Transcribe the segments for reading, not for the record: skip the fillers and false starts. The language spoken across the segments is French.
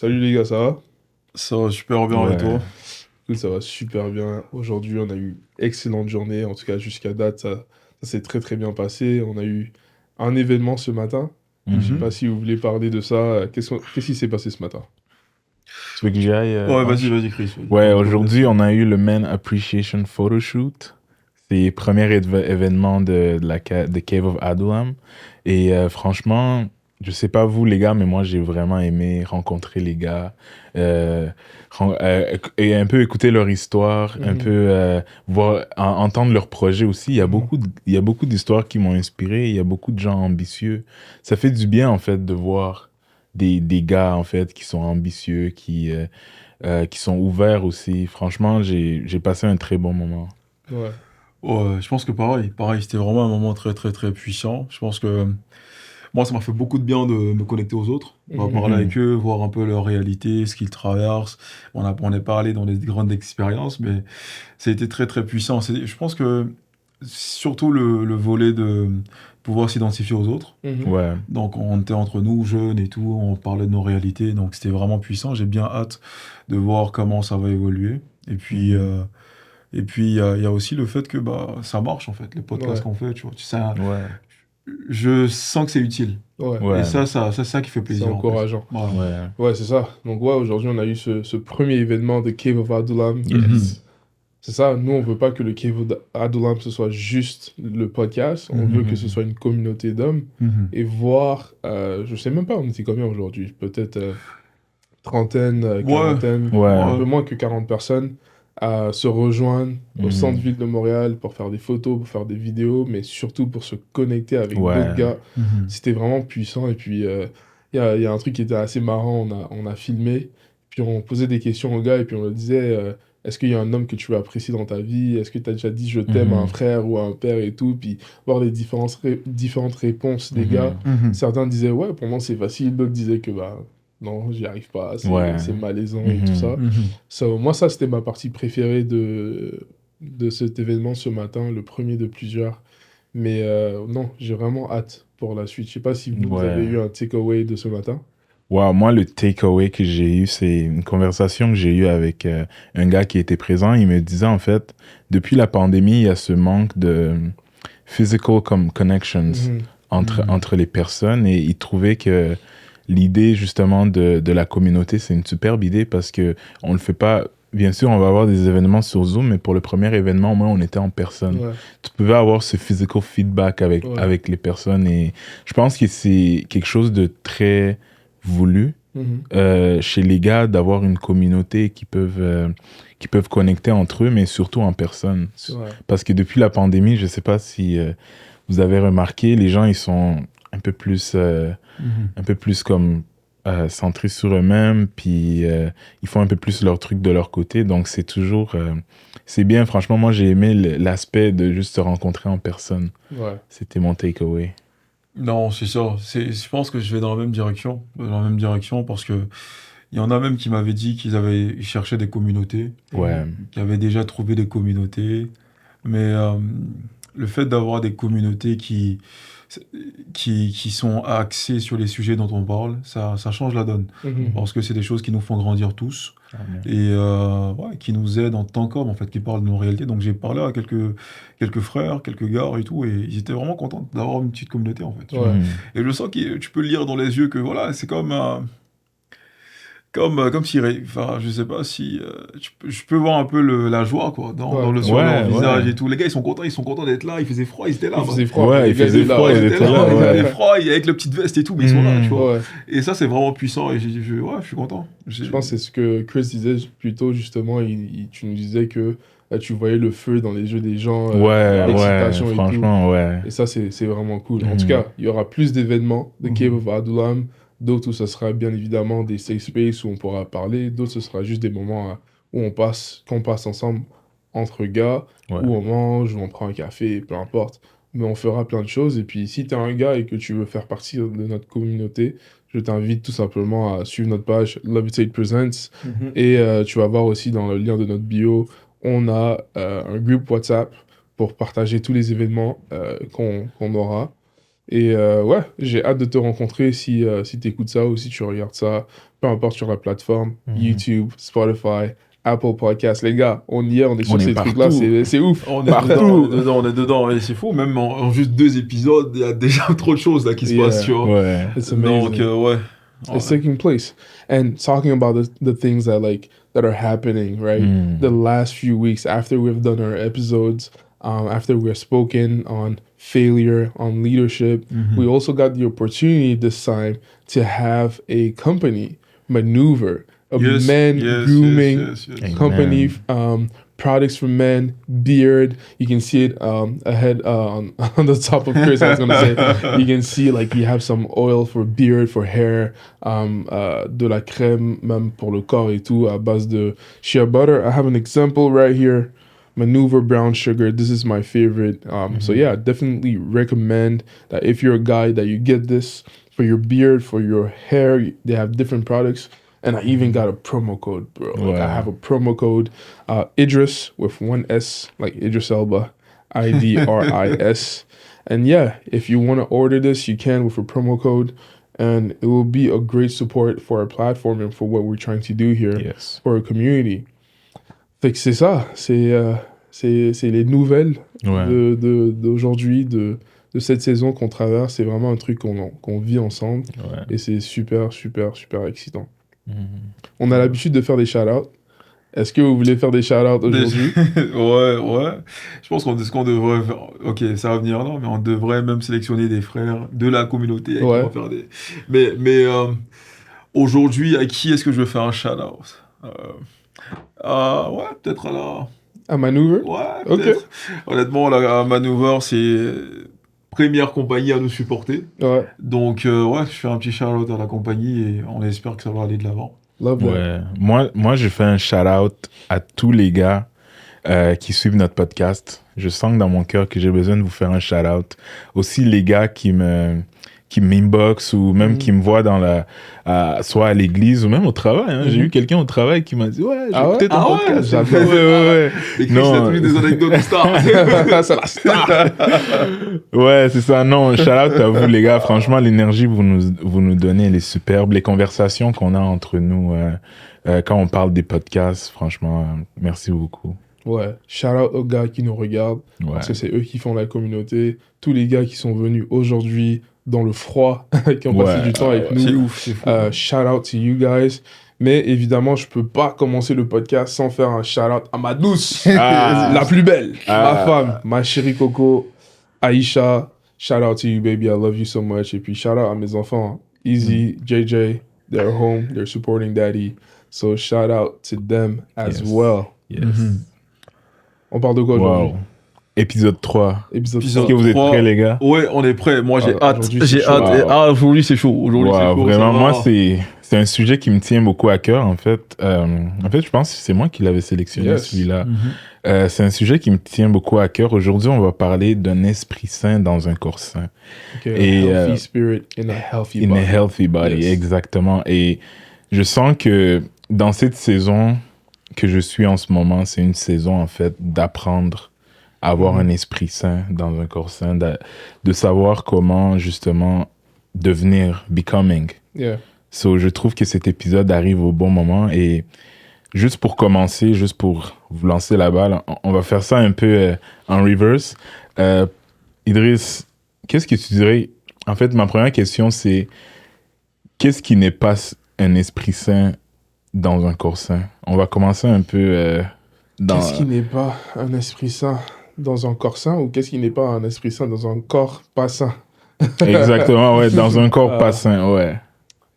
Salut les gars, ça va? Ça va super bien et Ouais. toi? Cool, ça va super bien. Aujourd'hui, on a eu une excellente journée. En tout cas, jusqu'à date, ça s'est très très bien passé. On a eu un événement ce matin. Je sais pas Mhm. si vous voulez parler de ça. Qu'est-ce qui s'est passé ce matin? Tu veux que j'y aille, Ouais, vas-y, Ange? vas-y, Chris, vas-y, Ouais, je te laisse. aujourd'hui, on a eu le Men Appreciation Photoshoot. C'est le premier événement de Cave of Adullam. Et franchement, je sais pas vous, les gars, mais moi, j'ai vraiment aimé rencontrer les gars euh, et un peu écouter leur histoire, un peu Mhm, entendre leurs projets aussi. mhm. Il y a beaucoup d'histoires qui m'ont inspiré. Il y a beaucoup de gens ambitieux. Ça fait du bien, en fait, de voir des gars, en fait, qui sont ambitieux, qui sont ouverts aussi. Franchement, j'ai passé un très bon moment. Ouais. Ouais, je pense que pareil, c'était vraiment un moment très, très, très puissant. Je pense que moi, ça m'a fait beaucoup de bien de me connecter aux autres, bah, Mhm, parler Mhm. avec eux, voir un peu leur réalité, ce qu'ils traversent. On est parlé dans des grandes expériences, mais ça a été très, très puissant. Je pense que surtout le volet de pouvoir s'identifier aux autres. mhm. Ouais. Donc, on était entre nous, jeunes et tout, on parlait de nos réalités, donc c'était vraiment puissant. J'ai bien hâte de voir comment ça va évoluer. Et puis, Mhm. il y a aussi le fait que bah, ça marche, en fait, les podcasts Ouais. qu'on fait, tu vois. Ouais. Je sens que c'est utile. Ouais. Et Ouais. c'est ça qui fait C'est plaisir, en fait. encourageant. Voilà. Ouais. Ouais, c'est ça. Donc ouais, aujourd'hui, on a eu ce premier événement de Cave of Adullam. Mhm. Yes. C'est ça, nous on veut pas que le Cave Adulam ce soit juste le podcast, on veut Mhm. que ce soit une communauté d'hommes Mhm. et voir, je sais même pas on était combien aujourd'hui, peut-être trentaine, Ouais, quarantaine, un Ouais. peu ouais. moins que 40 personnes à se rejoindre au Mhm. centre-ville de Montréal pour faire des photos, pour faire des vidéos, mais surtout pour se connecter avec d'autres Ouais. gars. Mhm. C'était vraiment puissant et puis il y a un truc qui était assez marrant, on a filmé, puis on posait des questions aux gars et puis on leur disait est-ce qu'il y a un homme que tu veux apprécier dans ta vie? Est-ce que tu as déjà dit je t'aime à un Mhm. frère ou à un père et tout? Puis voir les différentes réponses des gars. Mhm. Mhm. Certains disaient ouais, pour moi c'est facile, d'autres disaient que bah non, j'y arrive pas, Ouais. c'est malaisant et tout Mhm. ça. Mhm. Moi, ça, c'était ma partie préférée de cet événement ce matin, le premier de plusieurs. Mais non, j'ai vraiment hâte pour la suite. Je sais pas si vous avez Ouais. eu un takeaway de ce matin. Wow, moi, le takeaway que j'ai eu, c'est une conversation que j'ai eue avec un gars qui était présent. Il me disait, en fait, depuis la pandémie, il y a ce manque de physical connections Mhm, Mhm. entre les personnes et il trouvait que l'idée, justement, de la communauté, c'est une superbe idée parce que on le fait pas. Bien sûr, on va avoir des événements sur Zoom, mais pour le premier événement, au moins, on était en personne. ouais, Tu pouvais avoir ce physical feedback ouais, avec les personnes et je pense que c'est quelque chose de très voulu mhm, chez les gars d'avoir une communauté qui peuvent connecter entre eux, mais surtout en personne. ouais, Parce que depuis la pandémie, je ne sais pas si vous avez remarqué, les gens, ils sont Mhm. un peu plus comme centrés sur eux-mêmes, puis ils font un peu plus leur truc de leur côté. Donc, c'est toujours... c'est bien, franchement, moi, j'ai aimé l'aspect de juste se rencontrer en personne. ouais. C'était mon takeaway. Non, c'est ça. Je pense que je vais dans la même direction parce que il y en a même qui m'avaient dit ils cherchaient des communautés, Mhm, Ouais. qui avaient déjà trouvé des communautés, mais le fait d'avoir des communautés qui sont axées sur les sujets dont on parle, ça change la donne mhm. parce que c'est des choses qui nous font grandir tous Amen. et ouais, qui nous aident en tant qu'hommes en fait, qui parlent de nos réalités. Donc j'ai parlé à quelques frères, quelques gars et tout, et ils étaient vraiment contents d'avoir une petite communauté en fait, tu vois. Ouais, Mhm. Et je sens que tu peux le lire dans les yeux que voilà, c'est comme si, enfin, je sais pas si, je peux voir un peu la joie, quoi, ouais, sur leur Ouais, visage ouais. et tout. Les gars, ils sont contents d'être là, il faisait froid, ils étaient là, il bah. faisait froid, mais Ouais, les il gars faisait étaient là, froid, Ils ils ouais. étaient étaient là, là, ils avaient ouais. froid, avec le petite veste et tout, mais ils sont là, tu Mhm. vois. Ouais. Et ça, c'est vraiment puissant, et ouais, je suis content. Je pense que c'est ce que Chris disait plus tôt, justement. Tu nous disais que tu voyais le feu dans les yeux des gens, Ouais, ouais, l'excitation et tout. franchement, ouais. Et ça, c'est vraiment cool. En tout Mhm. cas, il y aura plus d'événements de Cave Mhm. of Adullam, d'autres où ce sera bien évidemment des safe space où on pourra parler, d'autres ce sera juste des moments où qu'on passe ensemble entre gars, Ouais. où on mange, où on prend un café, peu importe. Mais on fera plein de choses. Et puis, si tu es un gars et que tu veux faire partie de notre communauté, je t'invite tout simplement à suivre notre page Levitate Presents. Mhm. Et tu vas voir aussi dans le lien de notre bio, on a un groupe WhatsApp pour partager tous les événements qu'on aura. Et ouais, j'ai hâte de te rencontrer si tu écoutes ça ou si tu regardes ça, peu importe sur la plateforme, YouTube, Spotify, Apple Podcasts. Les gars, on y est, on est sur On est ces trucs-là, partout. c'est ouf. On est Partout. dedans, on est dedans, on est dedans. Et c'est fou, même en juste 2 épisodes, il y a déjà trop de choses là qui se Yeah. passent, tu vois. Ouais. It's Donc, amazing. ouais. It's Ouais. taking place. And talking about the things that are happening, right? Mm. The last few weeks after we've done our episodes, after we've spoken on failure, on leadership, we also got the opportunity this time to have a company maneuver, a Yes, men yes, grooming yes, yes, yes. Amen. company, products for men, beard. You can see it ahead on the top of Chris. I was gonna say you can see like you have some oil for beard, for hair, de la crème même pour le corps et tout à base de shea butter. I have an example right here. Maneuver brown sugar. This is my favorite. So yeah, definitely recommend that if you're a guy that you get this for your beard, for your hair. They have different products. And I even got a promo code, bro. Like I Wow. have a promo code, Idris with one S, like Idris Elba, IDRIS. And yeah, if you want to order this, you can with a promo code, and it will be a great support for our platform and for what we're trying to do here Yes. for our community. Fait que c'est ça, c'est les nouvelles Ouais. d'aujourd'hui, de cette saison qu'on traverse. C'est vraiment un truc qu'on vit ensemble Ouais. et c'est super, super, super excitant. Mm. On a l'habitude de faire des shout-outs. Est-ce que vous voulez faire des shout-outs aujourd'hui? Ouais, ouais. Je pense ce qu'on devrait faire. Ok, ça va venir là, mais on devrait même sélectionner des frères de la communauté avec qui Ouais. on va faire des. Mais aujourd'hui, à qui est-ce que je veux faire un shout-out? Ouais, peut-être à la. À Maneuver? Ouais, Ok. peut-être. Honnêtement, la Maneuver, c'est première compagnie à nous supporter. Ouais, Donc, ouais, je fais un petit shout-out à la compagnie et on espère que ça va aller de l'avant. love that. Ouais. Moi, je fais un shout-out à tous les gars qui suivent notre podcast. Je sens que dans mon cœur que j'ai besoin de vous faire un shout-out. Aussi les gars qui m'inbox ou même qui me voient soit à l'église ou même au travail. Hein. J'ai eu quelqu'un au travail qui m'a dit « Ouais, j'ai Ah ouais? écouté ton Ah ouais? podcast. » J'adore. Ouais. Et Chris, Non. il a toujours des anecdotes de stars. C'est la star! Ouais, c'est ça. Non, shout out à vous, les gars. Franchement, l'énergie que vous nous donnez, elle est superbe. Les conversations qu'on a entre nous quand on parle des podcasts, franchement, merci beaucoup. Ouais, shout-out aux gars qui nous regardent, Ouais. parce que c'est eux qui font la communauté. Tous les gars qui sont venus aujourd'hui dans le froid, qui ont passé Ouais, du temps avec C'est nous. ouf, c'est fou. Shout-out to you guys. Mais évidemment, je peux pas commencer le podcast sans faire un shout-out à ma douce, Ah. la plus belle, Ah. ma femme, ma chérie Coco, Aïcha. Shout-out to you, baby. I love you so much. Et puis shout-out à mes enfants, Easy, JJ. They're home. They're supporting daddy. So shout-out to them as Yes. well. Yes. On parle de quoi aujourd'hui? Wow. Épisode 3. Épisode Épisode Est-ce que vous êtes 3. prêts, les gars? Ouais, on est prêt. Moi, j'ai Ah, hâte. aujourd'hui, J'ai c'est chaud. hâte. Et- Wow. Ah, aujourd'hui, c'est chaud. Aujourd'hui, c'est Wow, chaud. vraiment, ça moi, va. c'est un sujet qui me tient beaucoup à cœur, en fait. En fait, je pense que c'est moi qui l'avais sélectionné, Yes. celui-là. C'est un sujet qui me tient beaucoup à cœur. Aujourd'hui, on va parler d'un esprit sain dans un corps sain. Okay, Et, a healthy spirit in a healthy In body. a healthy body, Yes. exactement. Et je sens que dans cette saison que je suis en ce moment, c'est une saison, en fait, d'apprendre à avoir un esprit sain dans un corps sain, de savoir comment, justement, devenir, becoming. Yeah. So, je trouve que cet épisode arrive au bon moment. Et juste pour commencer, juste pour vous lancer la balle, on va faire ça un peu en reverse. Idriss, qu'est-ce que tu dirais? En fait, ma première question, c'est qu'est-ce qui n'est pas un esprit sain dans un corps sain? On va commencer un peu dans... Qu'est-ce qui n'est pas un esprit sain dans un corps sain ou qu'est-ce qui n'est pas un esprit sain dans un corps pas sain? Exactement, ouais, dans un corps pas sain, ouais.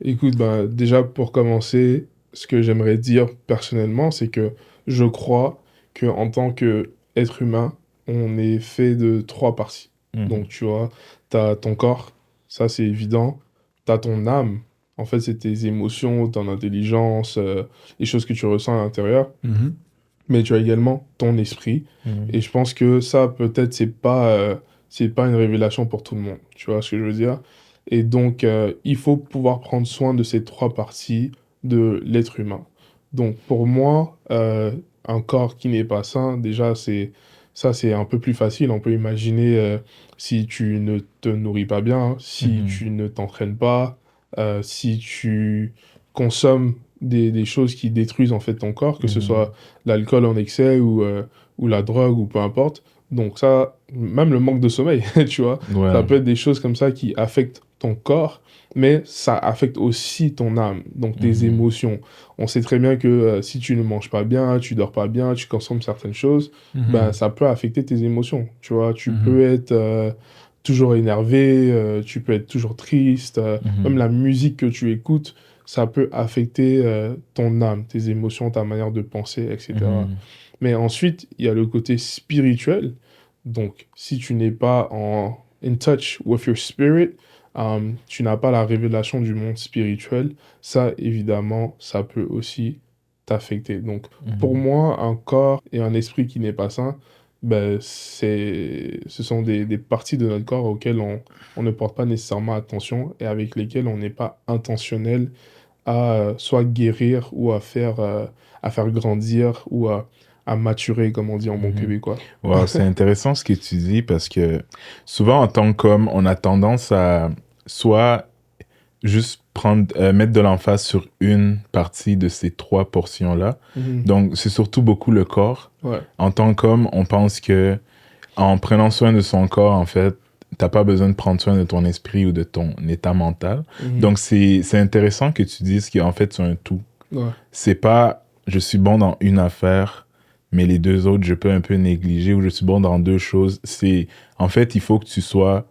Écoute, ben, déjà pour commencer, ce que j'aimerais dire personnellement, c'est que je crois qu'en tant qu'être humain, on est fait de 3 parties. Mhm. Donc, tu vois, tu as ton corps, ça c'est évident. Tu as ton âme, en fait, c'est tes émotions, ton intelligence, les choses que tu ressens à l'intérieur. Mais tu as également ton esprit. Mhm. Et je pense que ça, peut-être, c'est pas une révélation pour tout le monde. Tu vois ce que je veux dire? Et donc, il faut pouvoir prendre soin de ces 3 parties de l'être humain. Donc, pour moi, un corps qui n'est pas sain, déjà, ça, c'est un peu plus facile. On peut imaginer si tu ne te nourris pas bien, si tu ne t'entraînes pas, si tu consommes des choses qui détruisent en fait ton corps, que ce soit l'alcool en excès ou la drogue ou peu importe. Donc ça, même le manque de sommeil, tu vois, ça Ouais. peut être des choses comme ça qui affectent ton corps, mais ça affecte aussi ton âme, donc tes émotions. On sait très bien que si tu ne manges pas bien, tu dors pas bien, tu consommes certaines choses, ben, ça peut affecter tes émotions, tu vois. Tu peux être toujours énervé, tu peux être toujours triste, même la musique que tu écoutes, ça peut affecter ton âme, tes émotions, ta manière de penser, etc. Mais ensuite, il y a le côté spirituel. Donc, si tu n'es pas in touch with your spirit, tu n'as pas la révélation du monde spirituel, ça, évidemment, ça peut aussi t'affecter. Donc, pour moi, un corps et un esprit qui n'est pas sain, ben, ce sont des parties de notre corps auxquelles on ne porte pas nécessairement attention et avec lesquelles on n'est pas intentionnel à soit guérir ou à faire grandir ou à maturer, comme on dit en bon québécois. Wow, c'est intéressant ce que tu dis parce que souvent en tant qu'homme, on a tendance à soit juste mettre de l'emphase sur une partie de ces trois portions-là. Donc, c'est surtout beaucoup le corps. Ouais. En tant qu'homme, on pense que en prenant soin de son corps, en fait, t'as pas besoin de prendre soin de ton esprit ou de ton état mental. Donc, c'est intéressant que tu dises qu'en fait, c'est un tout. Ouais. C'est pas, je suis bon dans une affaire, mais les deux autres, je peux un peu négliger, ou je suis bon dans deux choses. C'est, en fait, il faut que tu sois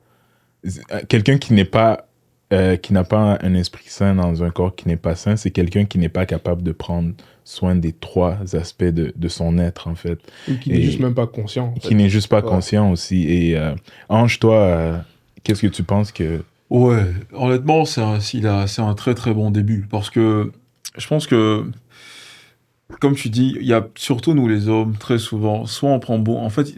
quelqu'un qui n'a pas un esprit sain dans un corps qui n'est pas sain, c'est quelqu'un qui n'est pas capable de prendre soin des trois aspects de son être, en fait. Ou qui n'est juste même pas conscient. En fait. Qui n'est juste pas conscient aussi. Et Ange, toi, qu'est-ce que tu penses que... Ouais, honnêtement, c'est un très très bon début. Parce que je pense que, comme tu dis, il y a surtout nous les hommes, très souvent, soit on prend bon... En fait,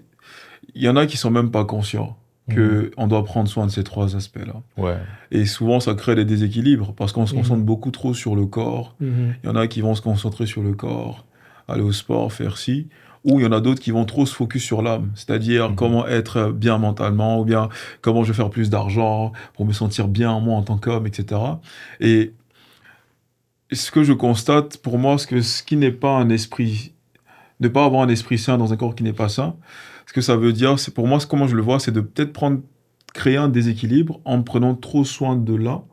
il y en a qui sont même pas conscients qu'on doit prendre soin de ces trois aspects-là. Ouais. Et souvent, ça crée des déséquilibres parce qu'on se concentre beaucoup trop sur le corps. Il y en a qui vont se concentrer sur le corps, aller au sport, faire ci. Ou il y en a d'autres qui vont trop se focus sur l'âme, c'est-à-dire comment être bien mentalement, ou bien comment je vais faire plus d'argent pour me sentir bien moi en tant qu'homme, etc. Et ce que je constate, pour moi, ce qui n'est pas un esprit, ne pas avoir un esprit sain dans un corps qui n'est pas sain, ce que ça veut dire, c'est pour moi, comment je le vois, c'est de peut-être créer un déséquilibre en prenant trop soin de l'un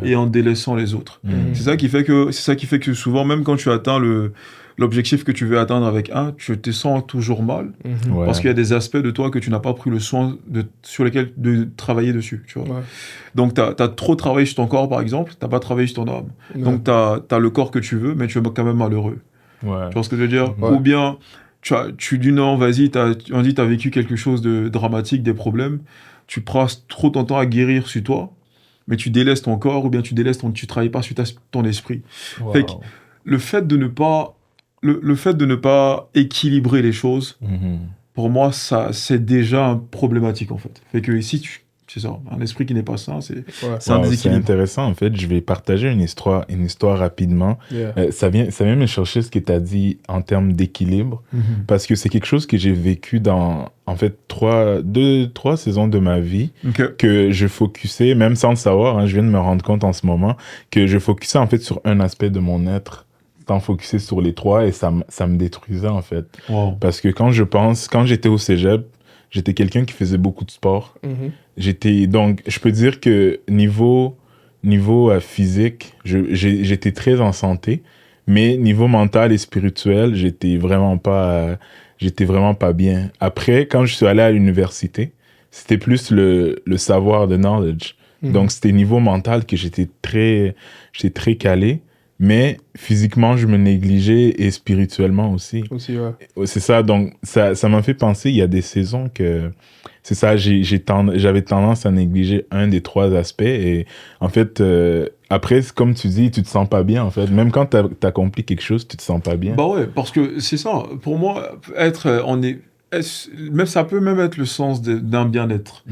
et en délaissant les autres. C'est ça qui fait que souvent, même quand tu atteins l'objectif que tu veux atteindre avec un, tu te sens toujours mal parce qu'il y a des aspects de toi que tu n'as pas pris le soin sur lesquels de travailler dessus, tu vois. Donc t'as trop travaillé sur ton corps, par exemple, t'as pas travaillé sur ton âme. Donc t'as le corps que tu veux, mais tu es quand même malheureux. Tu vois ce que je veux dire? Ou bien tu dis non, vas-y, on dit t'as vécu quelque chose de dramatique, des problèmes, tu passes trop ton temps à guérir sur toi, mais tu délaisses ton corps, ou bien tu travailles pas sur ton esprit. Fait que le fait de ne pas équilibrer les choses, pour moi, c'est déjà problématique, en fait. Fait que ici, c'est ça, un esprit qui n'est pas sain, c'est un déséquilibre. C'est intéressant, en fait. Je vais partager une histoire rapidement. Ça vient me chercher ce que tu as dit en termes d'équilibre, parce que c'est quelque chose que j'ai vécu dans, en fait, trois saisons de ma vie, que je focusais, même sans le savoir, je viens de me rendre compte en ce moment, que je focusais, en fait, sur un aspect de mon être, sans focuser sur les trois, et ça me détruisait, en fait. Parce que quand j'étais au cégep, j'étais quelqu'un qui faisait beaucoup de sport. Donc, je peux dire que niveau physique, j'étais très en santé, mais niveau mental et spirituel, j'étais vraiment pas bien. Après, quand je suis allé à l'université, c'était plus le savoir, de knowledge. Donc, c'était niveau mental que j'étais très calé. Mais physiquement, je me négligeais, et spirituellement aussi. C'est ça, donc ça m'a fait penser, il y a des saisons que... C'est ça, j'avais tendance à négliger un des trois aspects. Et en fait, après, comme tu dis, tu te sens pas bien, en fait. Même quand tu accomplis quelque chose, tu te sens pas bien. Bah ouais, parce que c'est ça. Pour moi, ça peut même être le sens d'un bien-être.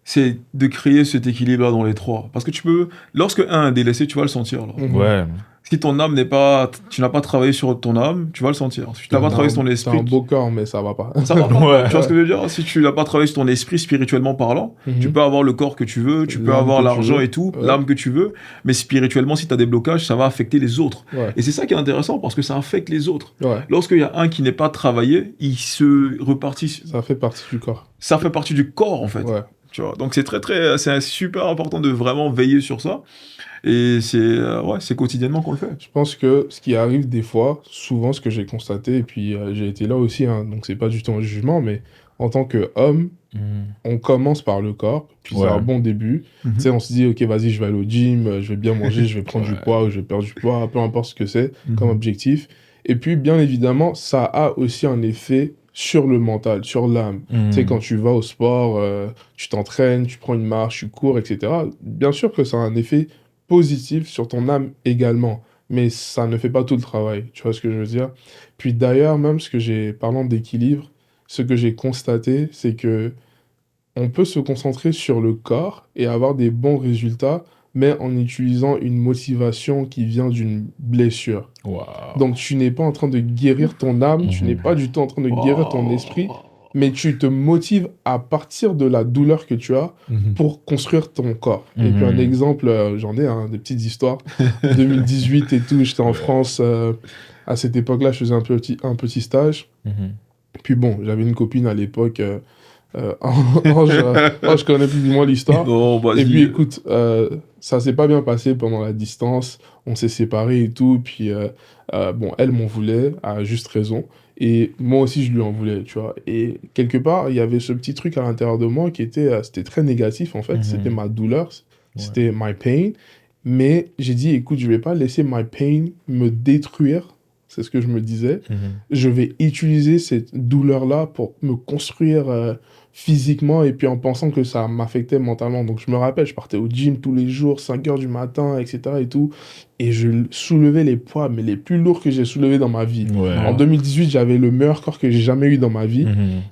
C'est de créer cet équilibre-là dans les trois. Parce que lorsque un est délaissé, tu vas le sentir. Là. Ouais. Si ton âme n'est pas, tu n'as pas travaillé sur ton âme, tu vas le sentir. Si tu n'as pas travaillé sur ton C'est esprit, un beau corps, mais ça va pas. ça va pas. Ouais. Tu vois ce que je veux dire? Si tu n'as pas travaillé sur ton esprit spirituellement parlant, tu Mhm. peux avoir le corps que tu veux, tu peux L'âme avoir que tu l'argent veux. et tout, Ouais. l'âme que tu veux, mais spirituellement, si tu as des blocages, ça va affecter les autres. Ouais. Et c'est ça qui est intéressant parce que ça affecte les autres. Ouais. Lorsqu'il y a un qui n'est pas travaillé, il se repartit. Ça fait partie du corps. Ça fait partie du corps en fait. Ouais. Tu vois, donc c'est super important de vraiment veiller sur ça. Et c'est quotidiennement qu'on le fait. Je pense que ce qui arrive des fois, souvent ce que j'ai constaté, et puis j'ai été là aussi, hein, donc c'est pas du tout un jugement, mais en tant qu'homme, on commence par le corps, puis c'est Ouais. un bon début. Tu sais, on se dit, ok, vas-y, je vais aller au gym, je vais bien manger, je vais prendre du poids, ou je vais perdre du poids, peu importe ce que c'est comme objectif. Et puis, bien évidemment, ça a aussi un effet sur le mental, sur l'âme. Tu sais, quand tu vas au sport, tu t'entraînes, tu prends une marche, tu cours, etc. Bien sûr que ça a un effet positif sur ton âme également, mais ça ne fait pas tout le travail. Tu vois ce que je veux dire? Puis d'ailleurs, même parlant d'équilibre, ce que j'ai constaté, c'est que on peut se concentrer sur le corps et avoir des bons résultats, mais en utilisant une motivation qui vient d'une blessure. Wow. Donc tu n'es pas en train de guérir ton âme, tu n'es pas du tout en train de guérir ton esprit, mais tu te motives à partir de la douleur que tu as pour construire ton corps. Et puis un exemple, j'en ai des petites histoires. 2018 et tout, j'étais en France. À cette époque-là, je faisais un petit stage. Puis bon, j'avais une copine à l'époque. Je connais plus ou moins l'histoire. Non, vas-y. Et puis écoute, ça s'est pas bien passé pendant la distance. On s'est séparés et tout. Puis bon, elle m'en voulait, à juste raison. Et moi aussi, je lui en voulais, tu vois. Et quelque part, il y avait ce petit truc à l'intérieur de moi qui c'était très négatif, en fait. C'était ma douleur, c'était my pain. Mais j'ai dit, écoute, je vais pas laisser my pain me détruire. C'est ce que je me disais. Je vais utiliser cette douleur-là pour me construire physiquement et puis en pensant que ça m'affectait mentalement. Donc je me rappelle, je partais au gym tous les jours, 5 heures du matin, etc. et tout. Et je soulevais les poids, mais les plus lourds que j'ai soulevés dans ma vie. Ouais. En 2018, j'avais le meilleur corps que j'ai jamais eu dans ma vie.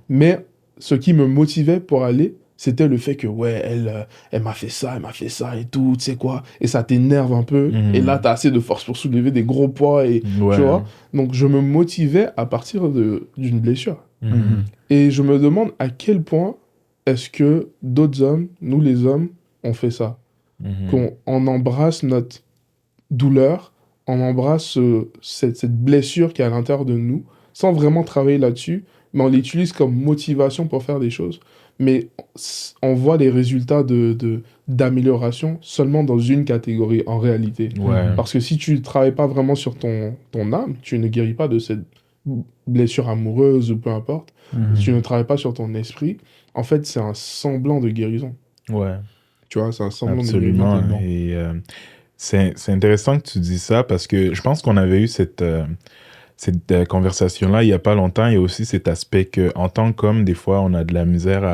Mais ce qui me motivait pour aller, c'était le fait que, ouais, elle m'a fait ça et tout, tu sais quoi. Et ça t'énerve un peu. Et là, t'as assez de force pour soulever des gros poids, et, tu vois. Donc, je me motivais à partir d'une blessure. Et je me demande à quel point est-ce que d'autres hommes, nous les hommes, on fait ça. Qu'on embrasse notre douleur, on embrasse cette blessure qui est à l'intérieur de nous, sans vraiment travailler là-dessus, mais on l'utilise comme motivation pour faire des choses. Mais on voit les résultats d'amélioration seulement dans une catégorie, en réalité. Parce que si tu ne travailles pas vraiment sur ton âme, tu ne guéris pas de cette blessure amoureuse ou peu importe. Si tu ne travailles pas sur ton esprit, en fait, c'est un semblant de guérison. Ouais. Tu vois, c'est un semblant Absolument. de guérison. Et c'est intéressant que tu dis ça parce que je pense qu'on avait eu cette conversation-là il n'y a pas longtemps. Il y a aussi cet aspect qu'en tant qu'homme, des fois, on a de la misère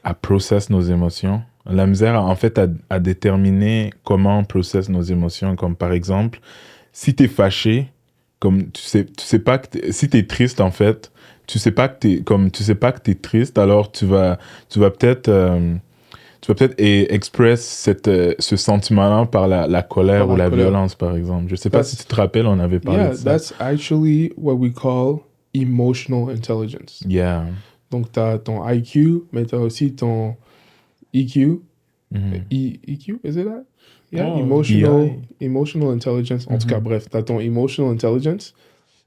à process nos émotions. La misère, en fait, à déterminer comment on process nos émotions. Comme par exemple, si tu es fâché, comme tu sais pas que si tu es triste, en fait, tu sais pas que tu es triste, alors tu vas peut-être express ce sentiment-là par la colère ou la violence, par exemple. Je sais pas si tu te rappelles, on avait parlé de ça. That's actually what we call emotional intelligence. Yeah. Donc, tu as ton IQ, mais tu as aussi ton EQ. EQ, is it that? Yeah, emotional intelligence. En tout cas, bref, tu as ton emotional intelligence.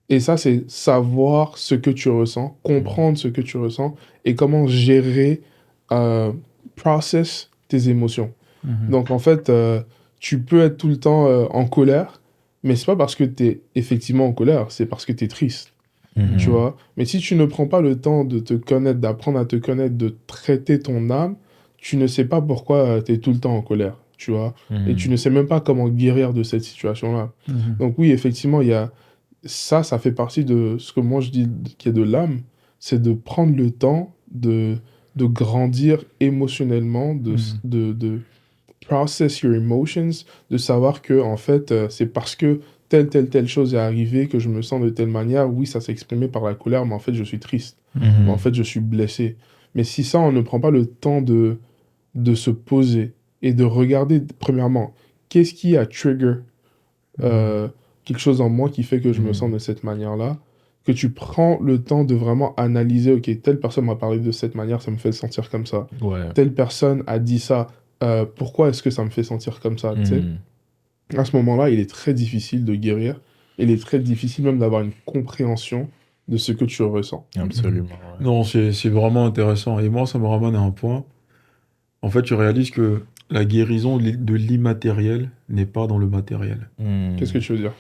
Et ça, c'est savoir ce que tu ressens, comprendre ce que tu ressens et comment gérer, process tes émotions. Donc, en fait, tu peux être tout le temps en colère, mais c'est pas parce que tu es effectivement en colère, c'est parce que tu es triste. Tu vois? Mais si tu ne prends pas le temps de te connaître, d'apprendre à te connaître, de traiter ton âme, tu ne sais pas pourquoi tu es tout le temps en colère, tu vois? Et tu ne sais même pas comment guérir de cette situation-là. Donc oui, effectivement, il y a ça fait partie de ce que moi je dis qui est de l'âme, c'est de prendre le temps de grandir émotionnellement, de process your emotions, de savoir que en fait, c'est parce que telle chose est arrivée que je me sens de telle manière. Oui, ça s'est exprimé par la colère, mais en fait, je suis triste. Mais en fait, je suis blessé. Mais si ça, on ne prend pas le temps de se poser et de regarder, premièrement, qu'est-ce qui a trigger quelque chose en moi qui fait que je me Mhm. sens de cette manière-là, que tu prends le temps de vraiment analyser, ok, telle personne m'a parlé de cette manière, ça me fait sentir comme ça. Ouais. Telle personne a dit ça, pourquoi est-ce que ça me fait sentir comme ça, tu sais? Mhm. À ce moment-là, il est très difficile de guérir. Il est très difficile même d'avoir une compréhension de ce que tu ressens. Absolument. Ouais. Non, c'est vraiment intéressant. Et moi, ça me ramène à un point. En fait, tu réalises que la guérison de l'immatériel n'est pas dans le matériel. Qu'est-ce que tu veux dire?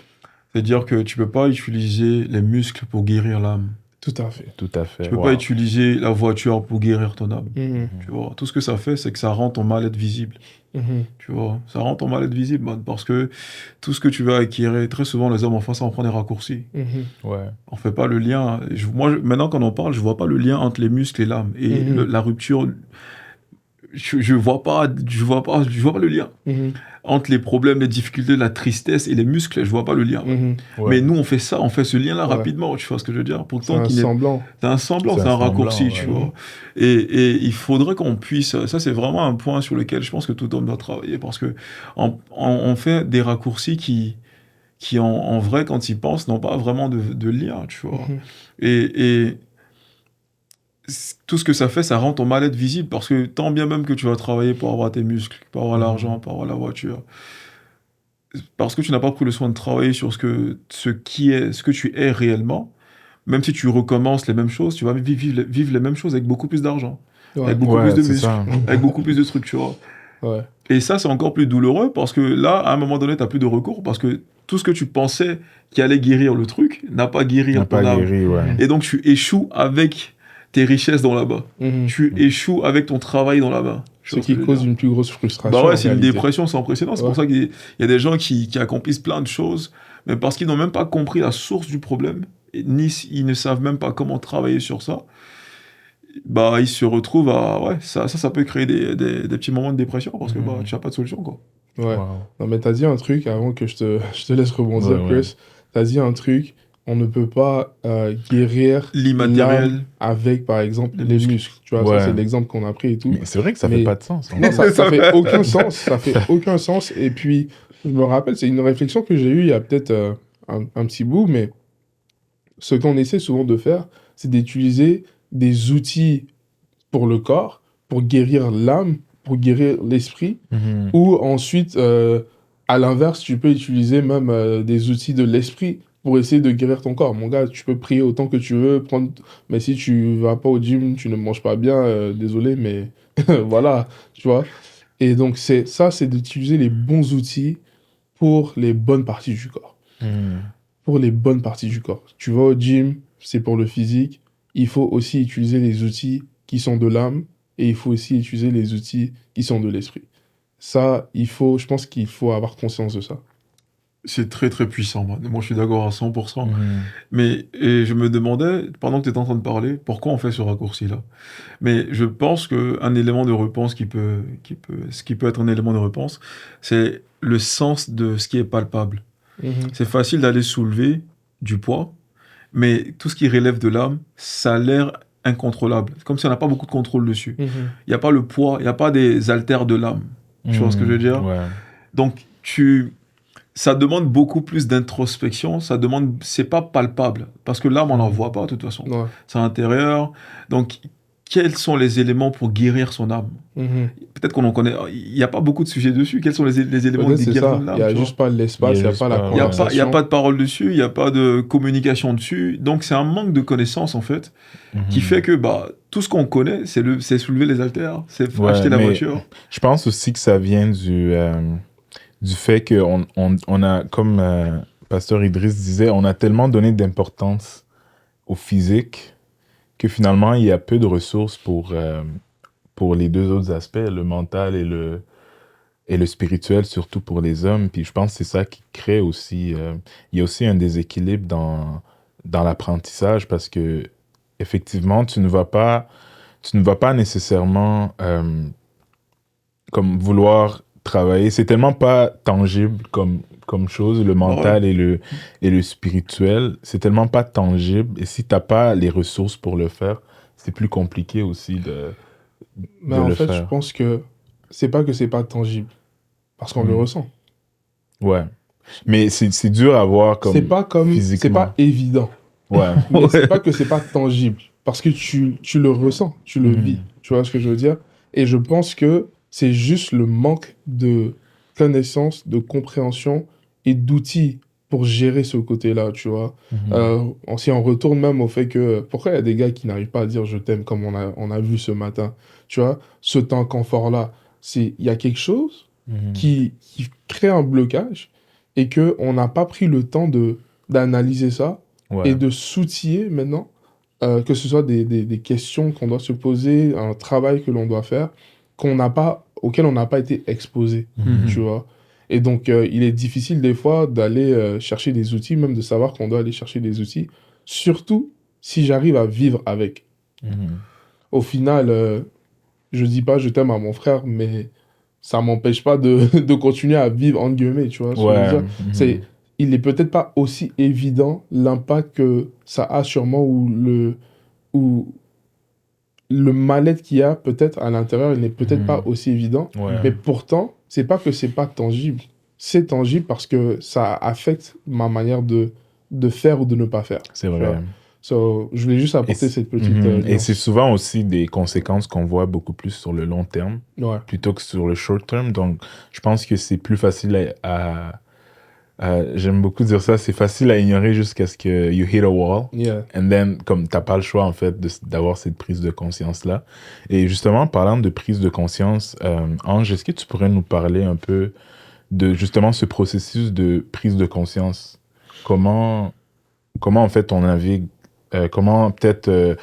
C'est-à-dire que tu peux pas utiliser les muscles pour guérir l'âme. Tout à fait. Tout à Tu fait. peux pas Wow. utiliser la voiture pour guérir ton âme. Mhm, Tu vois, tout ce que ça fait, c'est que ça rend ton mal-être visible. mhm, Tu vois, ça rend ton mal-être visible, man, parce que tout ce que tu vas acquérir, très souvent, les hommes en face, on prend des raccourcis. mhm, Ouais. On fait pas le lien. Maintenant, quand on parle, je vois pas le lien entre les muscles et l'âme. Et Mhm. la rupture, je vois pas le lien. mhm, Entre les problèmes, les difficultés, la tristesse et les muscles, je vois pas le lien. mhm. Ouais. Mais nous, on fait ça, on fait ce lien-là Ouais. rapidement, tu vois ce que je veux dire? C'est Pourtant, un semblant. c'est un semblant, C'est c'est un un raccourci, semblant, tu ouais. vois. Et il faudrait qu'on puisse, ça c'est vraiment un point sur lequel je pense que tout homme doit travailler, parce que on fait des raccourcis qui en vrai, quand ils pensent, n'ont pas vraiment de lien, tu vois. Mhm, Et tout ce que ça fait, ça rend ton mal-être visible, parce que tant bien même que tu vas travailler pour avoir tes muscles, pour avoir l'argent, pour avoir la voiture, parce que tu n'as pas pris le soin de travailler sur ce que tu es réellement, même si tu recommences les mêmes choses, tu vas vivre les mêmes choses avec beaucoup plus d'argent, ouais. avec beaucoup plus Ouais, de c'est muscles, ça. avec beaucoup plus de trucs, tu vois. Ouais. Et ça, c'est encore plus douloureux parce que là, à un moment donné, tu n'as plus de recours parce que tout ce que tu pensais qui allait guérir le truc n'a pas guéri N'a ton pas âme. guéri, ouais. Mhm. Et donc, tu échoues avec tes richesses dans la main. Mhm. Tu échoues avec ton travail dans la main. Tu Ce vois ce qui que je veux cause dire? une plus grosse frustration. Bah ouais, en c'est une réalité. dépression sans précédent. C'est Ouais. pour ça qu'il y a des gens qui accomplissent plein de choses, mais parce qu'ils n'ont même pas compris la source du problème, ils ne savent même pas comment travailler sur ça, bah ils se retrouvent à... Ouais, ça peut créer des petits moments de dépression parce que bah, tu n'as pas de solution, quoi. Ouais. Wow. Non, mais t'as dit un truc avant que je te laisse rebondir, Ouais, ouais. Chris. T'as dit un truc. On ne peut pas guérir L'immatériel, l'âme avec, par exemple, les les muscles. muscles. Tu vois, ça, Ouais. c'est l'exemple qu'on a pris et tout. Mais c'est vrai que ça Mais- fait pas de sens. Non, ça Ça fait fait- aucun sens. Ça fait aucun sens. Et puis, je me rappelle, c'est une réflexion que j'ai eue il y a peut-être un petit bout, mais ce qu'on essaie souvent de faire, c'est d'utiliser des outils pour le corps, pour guérir l'âme, pour guérir l'esprit, Mhm. ou ensuite, à l'inverse, tu peux utiliser même des outils de l'esprit pour essayer de guérir ton corps. Mon gars, tu peux prier autant que tu veux, mais si tu vas pas au gym, tu ne manges pas bien, désolé, mais voilà, tu vois. Et donc, c'est d'utiliser les bons outils pour les bonnes parties du corps. Mhm. Pour les bonnes parties du corps. Tu vas au gym, c'est pour le physique. Il faut aussi utiliser les outils qui sont de l'âme et il faut aussi utiliser les outils qui sont de l'esprit. Ça, je pense qu'il faut avoir conscience de ça. C'est très très puissant, moi. Moi, je suis d'accord à 100%. Mhm. Mais et je me demandais, pendant que tu étais en train de parler, pourquoi on fait ce raccourci-là? Mais je pense qu'un élément de réponse ce qui peut être un élément de réponse, c'est le sens de ce qui est palpable. Mhm. C'est facile d'aller soulever du poids, mais tout ce qui relève de l'âme, ça a l'air incontrôlable. Comme si on n'a pas beaucoup de contrôle dessus. Mhm. Il n'y a pas le poids, il n'y a pas des haltères de l'âme. Tu vois ce que je veux dire? Ouais. Donc, ça demande beaucoup plus d'introspection, c'est pas palpable, parce que l'âme, on n'en voit pas de toute façon. Ouais. C'est à l'intérieur. Donc, quels sont les éléments pour guérir son âme? Mhm. Peut-être qu'on en connaît, il n'y a pas beaucoup de sujets dessus. Quels sont les éléments de Peut-être c'est guérison ça. de l'âme? Il n'y a tu vois? juste pas l'espace, il n'y a pas la juste pas- Il n'y a conversation. pas de parole dessus, il n'y a pas de communication dessus. Donc, c'est un manque de connaissances, en fait, qui Mhm. fait que tout ce qu'on connaît, c'est soulever les haltères, c'est Ouais, acheter la mais- voiture. Je pense aussi que ça vient du fait qu'on a, comme Pasteur Idriss disait, on a tellement donné d'importance au physique que finalement, il y a peu de ressources pour les deux autres aspects, le mental et le spirituel, surtout pour les hommes. Puis je pense que c'est ça qui crée aussi... il y a aussi un déséquilibre dans l'apprentissage parce que effectivement, tu ne vas pas nécessairement comme vouloir travailler. C'est tellement pas tangible comme chose, le mental et le spirituel. C'est tellement pas tangible. Et si t'as pas les ressources pour le faire, c'est plus compliqué aussi de Mais de en le fait, je faire. pense que c'est pas tangible, parce qu'on le Mhm. ressent. Ouais. Mais c'est dur à voir comme C'est pas comme, c'est physiquement. pas évident. Ouais. Mais c'est pas que c'est pas tangible. Parce que tu le ressens, tu le Mhm. vis. Tu vois ce que je veux dire? Et je pense que c'est juste le manque de connaissances, de compréhension et d'outils pour gérer ce côté-là, tu vois. Si on retourne même au fait que pourquoi il y a des gars qui n'arrivent pas à dire je t'aime comme on a vu ce matin, tu vois, ce temps confort-là, il y a quelque chose Mhm. qui crée un blocage et que on n'a pas pris le temps d'analyser ça Ouais. et de s'outiller maintenant, que ce soit des questions qu'on doit se poser, un travail que l'on doit faire, auquel on n'a pas été exposé, Mhm. tu vois. Et donc, il est difficile des fois d'aller chercher des outils, même de savoir qu'on doit aller chercher des outils, surtout si j'arrive à vivre avec. Mhm. Au final, je dis pas je t'aime à mon frère, mais ça m'empêche pas de continuer à vivre, entre guillemets, tu vois ce que je veux Ouais. dire. Mhm. Il est peut-être pas aussi évident l'impact que ça a sûrement ou le mal-être qu'il y a peut-être à l'intérieur, il n'est peut-être pas aussi évident, Ouais. mais pourtant, c'est pas que c'est pas tangible. C'est tangible parce que ça affecte ma manière de faire ou de ne pas faire. C'est tu vrai. vois. So, je voulais juste Et apporter c'est cette petite et c'est nuance. souvent aussi des conséquences qu'on voit beaucoup plus sur le long terme Ouais. plutôt que sur le short term. Donc, je pense que c'est plus facile j'aime beaucoup dire ça, c'est facile à ignorer jusqu'à ce que you hit a wall. Yeah. And then, comme t'as pas le choix, en fait, d'avoir cette prise de conscience-là. Et justement, parlant de prise de conscience, Ange, est-ce que tu pourrais nous parler un peu de justement ce processus de prise de conscience? Comment en fait on navigue, comment peut-être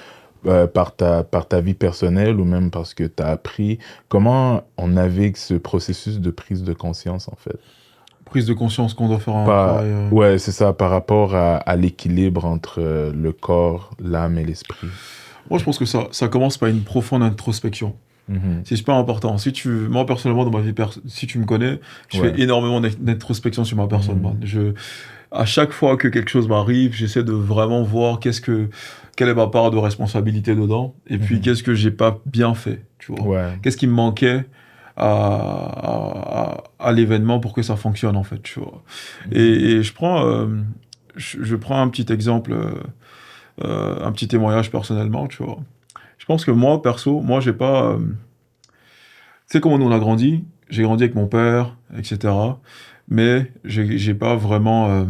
par ta vie personnelle ou même parce que tu as appris, comment on navigue ce processus de prise de conscience en fait? Prise de conscience qu'on doit faire un Pas, travail. ouais, c'est ça, par rapport à l'équilibre entre le corps, l'âme et l'esprit. Moi, je pense que ça commence par une profonde introspection. Mhm. C'est super important. Moi, personnellement, dans ma vie, si tu me connais, je Ouais. fais énormément d'introspection sur ma personne, Mhm. man. À chaque fois que quelque chose m'arrive, j'essaie de vraiment voir quelle est ma part de responsabilité dedans, et puis Mhm. qu'est-ce que j'ai pas bien fait, tu vois. Ouais. Qu'est-ce qui me manquait à l'événement pour que ça fonctionne, en fait, tu vois. Et je prends un petit exemple, un petit témoignage personnellement, tu vois. Je pense que moi, perso, moi, j'ai pas... tu sais comment nous on a grandi? J'ai grandi avec mon père, etc. Mais j'ai pas vraiment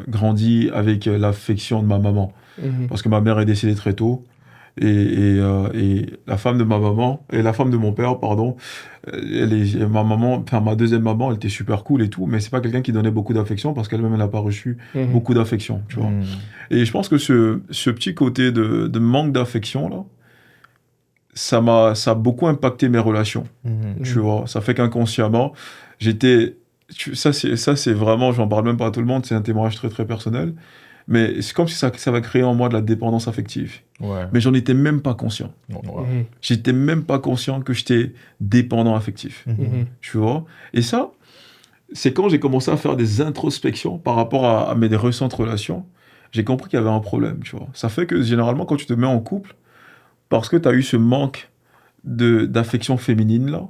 grandi avec l'affection de ma maman. Mhm. Parce que ma mère est décédée très tôt. Et la femme de ma maman, et la femme de mon père, pardon, ma maman, enfin ma deuxième maman, elle était super cool et tout, mais c'est pas quelqu'un qui donnait beaucoup d'affection parce qu'elle-même, elle n'a pas reçu Mhm. beaucoup d'affection, tu vois. Mhm. Et je pense que ce petit côté de manque d'affection, là, ça a beaucoup impacté mes relations. Mhm. Tu vois, ça fait qu'inconsciemment, j'étais... ça, c'est vraiment, j'en parle même pas à tout le monde, c'est un témoignage très, très personnel. Mais c'est comme si ça va créer en moi de la dépendance affective. Ouais. Mais j'en étais même pas conscient. Ouais. Mhm. J'étais même pas conscient que j'étais dépendant affectif. Mhm. Tu vois? Et ça, c'est quand j'ai commencé à faire des introspections par rapport à mes récentes relations, j'ai compris qu'il y avait un problème, tu vois. Ça fait que généralement, quand tu te mets en couple, parce que tu as eu ce manque d'affection féminine là,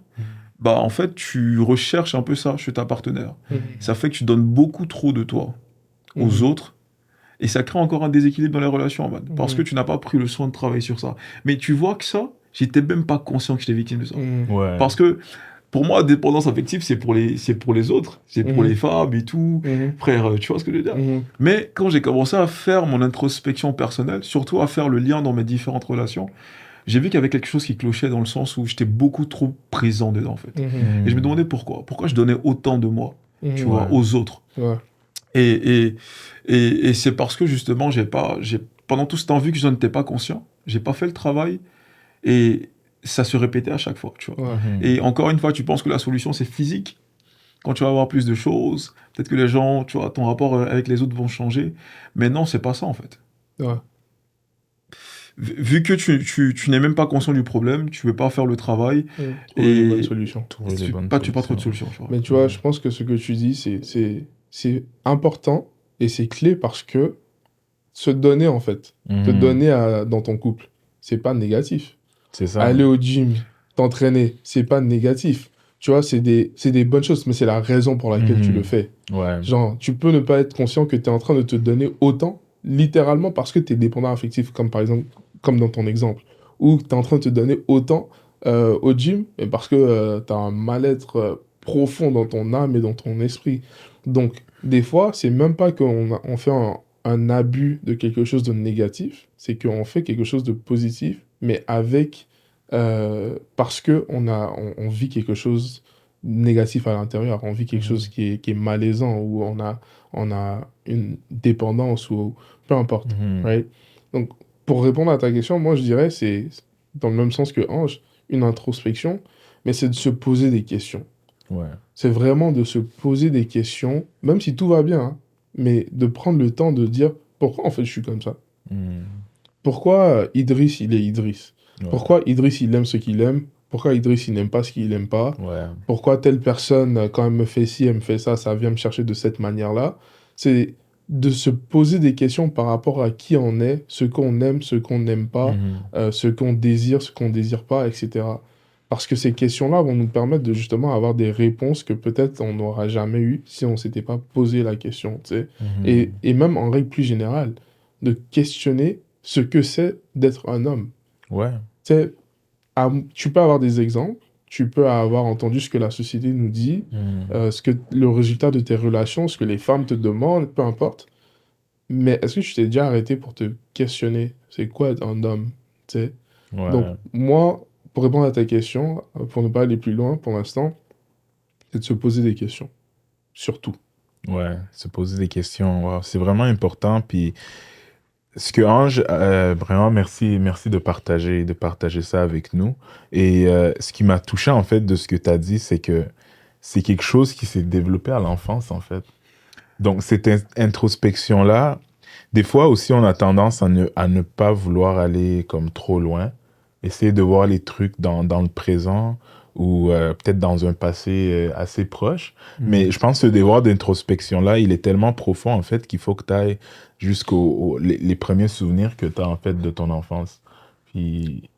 bah en fait tu recherches un peu ça chez ta partenaire. Mhm. Ça fait que tu donnes beaucoup trop de toi aux Mhm. autres et ça crée encore un déséquilibre dans les relations, man, parce que Mhm. tu n'as pas pris le soin de travailler sur ça. Mais tu vois que ça, j'étais même pas conscient que j'étais victime de ça. Mhm. Ouais. Parce que pour moi, dépendance affective, c'est pour les autres, c'est pour Mhm. les femmes et tout. Mhm. Frère, tu vois ce que je veux dire? Mhm. Mais quand j'ai commencé à faire mon introspection personnelle, surtout à faire le lien dans mes différentes relations, j'ai vu qu'il y avait quelque chose qui clochait dans le sens où j'étais beaucoup trop présent dedans, en fait. Mhm. Et je me demandais pourquoi. Pourquoi je donnais autant de moi, tu vois, Ouais. aux autres. Ouais. Et c'est parce que justement, pendant tout ce temps, vu que je n'en étais pas conscient, j'ai pas fait le travail et ça se répétait à chaque fois, tu vois. Ouais. Mhm. Et encore une fois, tu penses que la solution, c'est physique. Quand tu vas avoir plus de choses, peut-être que les gens, tu vois, ton rapport avec les autres vont changer. Mais non, c'est pas ça, en fait. Ouais. Vu que tu n'es même pas conscient du problème, tu veux pas faire le travail, Mhm. Trouver les et bonnes solutions. Trouver les bonnes tu pas trop de solutions. solutions, tu vois. Mais tu vois, je pense que ce que tu dis, c'est important et c'est clé parce que se donner, en fait, te Mhm. donner dans ton couple, c'est pas négatif. C'est ça. Aller au gym, t'entraîner, c'est pas négatif. Tu vois, c'est des bonnes choses, mais c'est la raison pour laquelle tu Mhm. le fais. Ouais. Genre, tu peux ne pas être conscient que tu es en train de te donner autant, littéralement parce que tu es dépendant affectif, comme par exemple, comme dans ton exemple, ou tu es en train de te donner autant au gym, mais parce que tu as un mal-être profond dans ton âme et dans ton esprit. Donc, des fois, c'est même pas on fait un abus de quelque chose de négatif, c'est qu'on fait quelque chose de positif, mais avec, parce que on vit quelque chose négatif à l'intérieur, on vit quelque chose qui est malaisant, ou on a une dépendance, ou peu importe, Mhm. right? Donc, pour répondre à ta question, moi je dirais, c'est dans le même sens que Ange, une introspection, mais c'est de se poser des questions. Ouais. C'est vraiment de se poser des questions, même si tout va bien, hein, mais de prendre le temps de dire pourquoi en fait je suis comme ça. Mhm. Pourquoi Idriss, il est Idriss? Ouais. Pourquoi Idriss, il aime ce qu'il aime? Pourquoi Idriss, il n'aime pas ce qu'il n'aime pas? Ouais. Pourquoi telle personne, quand elle me fait ci, elle me fait ça vient me chercher de cette manière-là? C'est de se poser des questions par rapport à qui on est, ce qu'on aime, ce qu'on n'aime pas, Mhm. ce qu'on désire pas, etc. Parce que ces questions-là vont nous permettre de justement avoir des réponses que peut-être on n'aura jamais eues si on s'était pas posé la question, tu sais. Mhm. Et même en règle plus générale, de questionner ce que c'est d'être un homme. Ouais. Tu sais, tu peux avoir des exemples, tu peux avoir entendu ce que la société nous dit, Mhm. ce que le résultat de tes relations, ce que les femmes te demandent, peu importe. Mais est-ce que tu t'es déjà arrêté pour te questionner, c'est quoi être un homme, tu sais? Donc, Ouais. moi, pour répondre à ta question, pour ne pas aller plus loin pour l'instant, c'est de se poser des questions, surtout. Ouais. Se poser des questions. Wow. C'est vraiment important. Puis, ce que Ange, vraiment, merci de partager ça avec nous. Et ce qui m'a touché, en fait, de ce que tu as dit, c'est que c'est quelque chose qui s'est développé à l'enfance, en fait. Donc, cette introspection-là, des fois aussi, on a tendance à ne pas vouloir aller comme trop loin, essayer de voir les trucs dans le présent ou peut-être dans un passé assez proche. Mais je pense que ce devoir d'introspection-là, il est tellement profond, en fait, qu'il faut que tu ailles les premiers souvenirs que tu as, en fait, de ton enfance. Puis,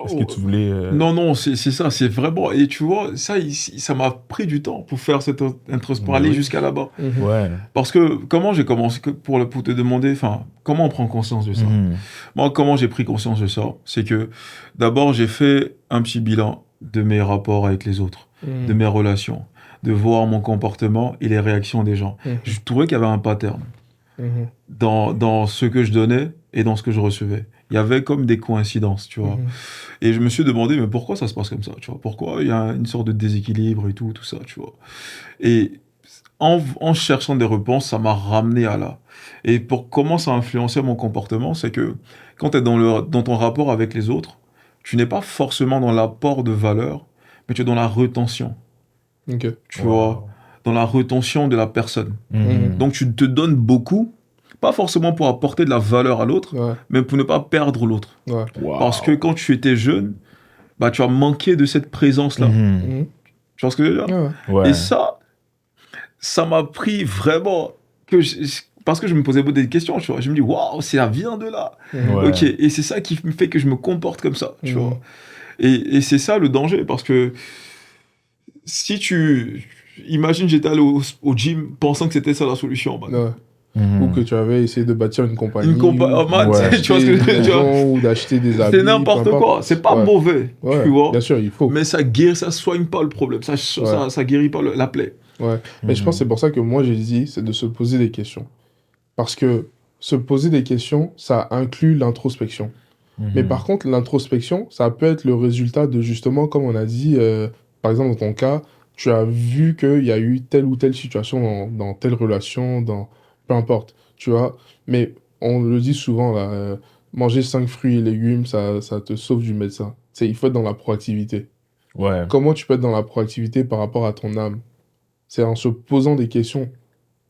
est-ce que Oh, tu voulais... non, non, c'est ça, c'est vraiment. Et tu vois, ça, ça m'a pris du temps pour faire cette introspection, pour Mais aller oui. jusqu'à là-bas. Mhm. Ouais. Parce que comment j'ai commencé, pour te demander, enfin, comment on prend conscience de ça? Mhm. Moi, comment j'ai pris conscience de ça? C'est que d'abord, j'ai fait un petit bilan de mes rapports avec les autres, de Mhm. mes relations, de voir mon comportement et les réactions des gens. Mhm. Je trouvais qu'il y avait un pattern Mhm. dans ce que je donnais et dans ce que je recevais. Il y avait comme des coïncidences, tu vois. Mhm. Et je me suis demandé, mais pourquoi ça se passe comme ça, tu vois? Pourquoi il y a une sorte de déséquilibre et tout ça, tu vois? Et en cherchant des réponses, ça m'a ramené à là. Et pour comment ça a influencé mon comportement, c'est que quand tu es dans ton rapport avec les autres, tu n'es pas forcément dans l'apport de valeur, mais tu es dans la retention, Ok. tu vois, Wow. dans la retention de la personne. Mhm. Donc tu te donnes beaucoup, pas forcément pour apporter de la valeur à l'autre, Ouais, mais pour ne pas perdre l'autre. ouais. Parce que Wow. quand tu étais jeune, bah, tu as manqué de cette présence-là. Mhm. Mhm. Tu vois ce que je veux dire? Ouais, Et Ouais. ça m'a pris vraiment parce que je me posais beaucoup des questions, tu vois. Je me dis, waouh, ça vient de là. ouais. Mhm. Ouais. Ok, et c'est ça qui me fait que je me comporte comme ça, tu Mhm. vois. Et c'est ça le danger, parce que si tu. Imagine, j'étais allé au gym pensant que c'était ça la solution, man. Ouais. Ou Mhm. que tu avais essayé de bâtir une compagnie, ou Oh, man, Ouais. tu vois ce d'acheter que je une veux dire, tu vois. maison, ou d'acheter des C'est habits, peu n'importe importe. quoi. C'est pas Ouais, mauvais, ouais, tu vois. bien sûr, il faut. Mais ça guérit, ça soigne pas le problème. Ouais, Ça guérit pas la plaie. ouais. Mais je pense que c'est Mhm. pour ça que moi j'ai dit, c'est de se poser des questions. Parce que se poser des questions, ça inclut l'introspection. Mais Mhm. par contre, l'introspection, ça peut être le résultat de justement, comme on a dit, par exemple dans ton cas, tu as vu qu'il y a eu telle ou telle situation dans telle relation, peu importe, tu vois. Mais on le dit souvent, là, manger 5 fruits et légumes, ça te sauve du médecin. Il faut être dans la proactivité. Ouais. Comment tu peux être dans la proactivité par rapport à ton âme? C'est en se posant des questions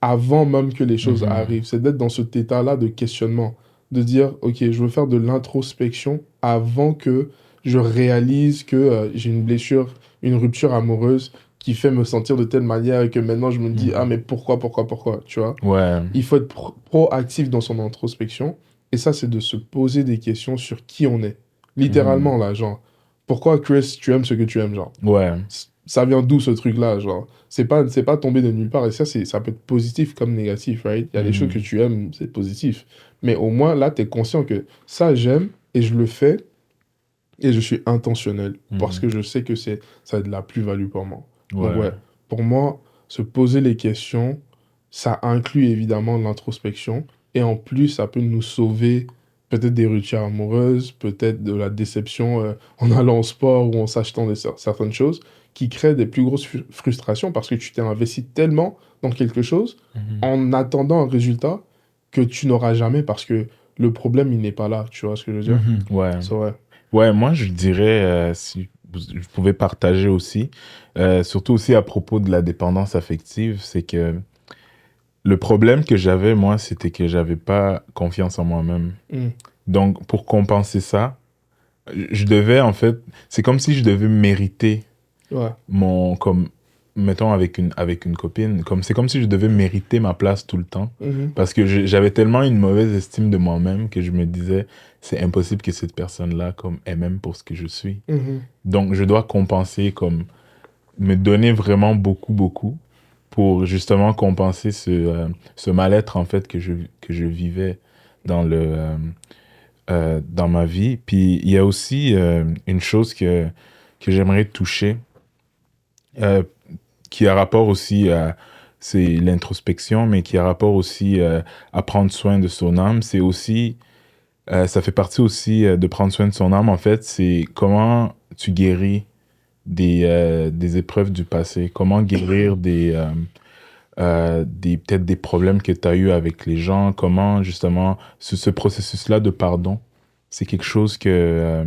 avant même que les choses Mhm. arrivent. C'est d'être dans cet état-là de questionnement, de dire, OK, je veux faire de l'introspection avant que je réalise que j'ai une blessure, une rupture amoureuse qui fait me sentir de telle manière et que maintenant je me dis, ah, Mhm. mais pourquoi, tu vois? Ouais. Il faut être proactif dans son introspection. Et ça, c'est de se poser des questions sur qui on est. Mhm. Littéralement, là, genre, pourquoi, Chris, tu aimes ce que tu aimes, genre? Ouais. ça vient d'où ce truc-là, genre. C'est pas tombé de nulle part. Et ça peut être positif comme négatif, right? Il y a des choses que tu aimes, c'est positif. Mais au moins, là, tu es conscient que ça, j'aime et je le fais et je suis intentionnel parce que je sais que ça a de la plus-value pour moi. Donc, ouais, pour moi, se poser les questions, ça inclut évidemment l'introspection. Et en plus, ça peut nous sauver peut-être des ruptures amoureuses, peut-être de la déception en allant au sport ou en s'achetant certaines choses qui créent des plus grosses frustrations parce que tu t'es investi tellement dans quelque chose en attendant un résultat que tu n'auras jamais parce que le problème, il n'est pas là. Tu vois ce que je veux dire? Ouais. C'est vrai. Ouais, moi je dirais, si je pouvais partager aussi, surtout aussi à propos de la dépendance affective, c'est que le problème que j'avais, moi, c'était que j'avais pas confiance en moi-même. Donc, pour compenser ça, je devais, en fait, c'est comme si je devais mériter Ouais. comme, mettons, avec une copine, c'est comme si je devais mériter ma place tout le temps. Parce que j'avais tellement une mauvaise estime de moi-même que je me disais, c'est impossible que cette personne-là, elle m'aime pour ce que je suis. Donc, je dois compenser, me donner vraiment beaucoup, beaucoup pour justement compenser ce mal-être, en fait, que je vivais dans dans ma vie. Puis, il y a aussi une chose que j'aimerais toucher, qui a rapport aussi c'est l'introspection, mais qui a rapport aussi à prendre soin de son âme. C'est aussi, ça fait partie aussi de prendre soin de son âme, en fait, c'est comment tu guéris des épreuves du passé, comment guérir peut-être des problèmes que tu as eu avec les gens, comment justement ce processus-là de pardon, c'est quelque chose que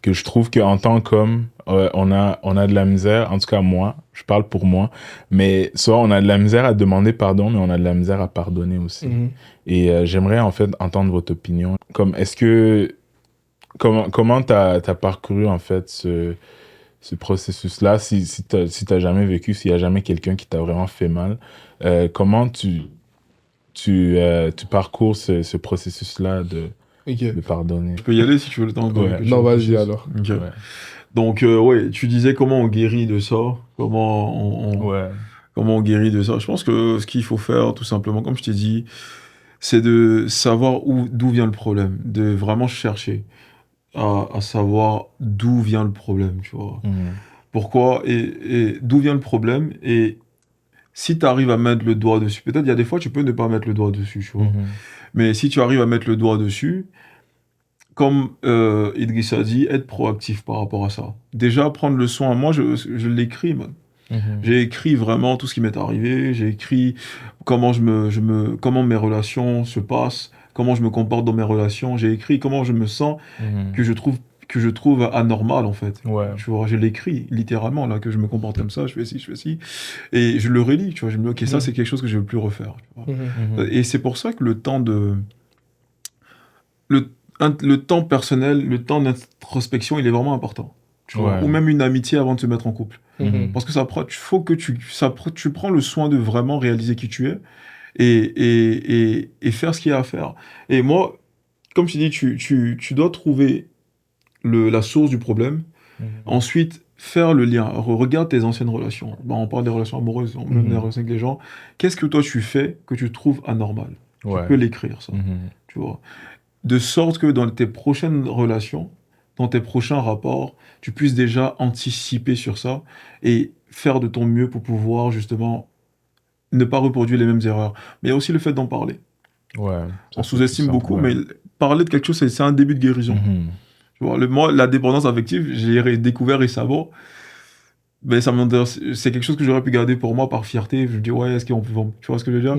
je trouve qu'en tant qu'homme, on a de la misère, en tout cas moi, je parle pour moi, mais soit on a de la misère à demander pardon, mais on a de la misère à pardonner aussi. Et j'aimerais en fait entendre votre opinion. Comment t'as parcouru en fait ce processus-là, si t'as jamais vécu, s'il y a jamais quelqu'un qui t'a vraiment fait mal, comment tu parcours ce processus-là de pardonner? Je peux y aller si tu veux le temps de... Ouais. que je Non, vas-y réfléchisse. alors. Ok. Ouais. Donc, ouais, tu disais comment on guérit de ça, Ouais. comment on guérit de ça. Je pense que ce qu'il faut faire, tout simplement, comme je t'ai dit, c'est de savoir d'où vient le problème, de vraiment chercher à savoir d'où vient le problème, tu vois. Pourquoi et d'où vient le problème et si tu arrives à mettre le doigt dessus, peut-être il y a des fois tu peux ne pas mettre le doigt dessus, tu vois. Mais si tu arrives à mettre le doigt dessus, comme Idriss a dit, être proactif par rapport à ça. Déjà, prendre le soin. Moi, je l'écris, man. J'ai écrit vraiment tout ce qui m'est arrivé. J'ai écrit comment comment mes relations se passent, comment je me comporte dans mes relations. J'ai écrit comment je me sens que je trouve anormal, en fait. Ouais. Tu vois, je l'écris littéralement, là, que je me comporte comme ça, je fais ci. Et je le relis, tu vois. Je me dis, ok, ça, c'est quelque chose que je ne veux plus refaire. Tu vois. Et c'est pour ça que le temps le temps personnel, le temps d'introspection, il est vraiment important. Tu vois. Ouais. Ou même une amitié avant de se mettre en couple. Parce que tu prends le soin de vraiment réaliser qui tu es et faire ce qu'il y a à faire. Et moi, comme je t'ai dit, tu dois trouver la source du problème. Ensuite, faire le lien. Regarde tes anciennes relations. On parle des relations amoureuses, on parle des relations avec les gens. Qu'est-ce que toi tu fais que tu trouves anormal? Ouais. Tu peux l'écrire, ça. Tu vois. De sorte que dans tes prochaines relations, dans tes prochains rapports, tu puisses déjà anticiper sur ça et faire de ton mieux pour pouvoir justement ne pas reproduire les mêmes erreurs. Mais il y a aussi le fait d'en parler. Ouais. On sous-estime beaucoup, ouais. mais parler de quelque chose, c'est un début de guérison. Tu vois, moi, la dépendance affective, j'ai découvert récemment. Mais c'est quelque chose que j'aurais pu garder pour moi par fierté. Je me dis, ouais, est-ce qu'on peut... Tu vois ce que je veux dire?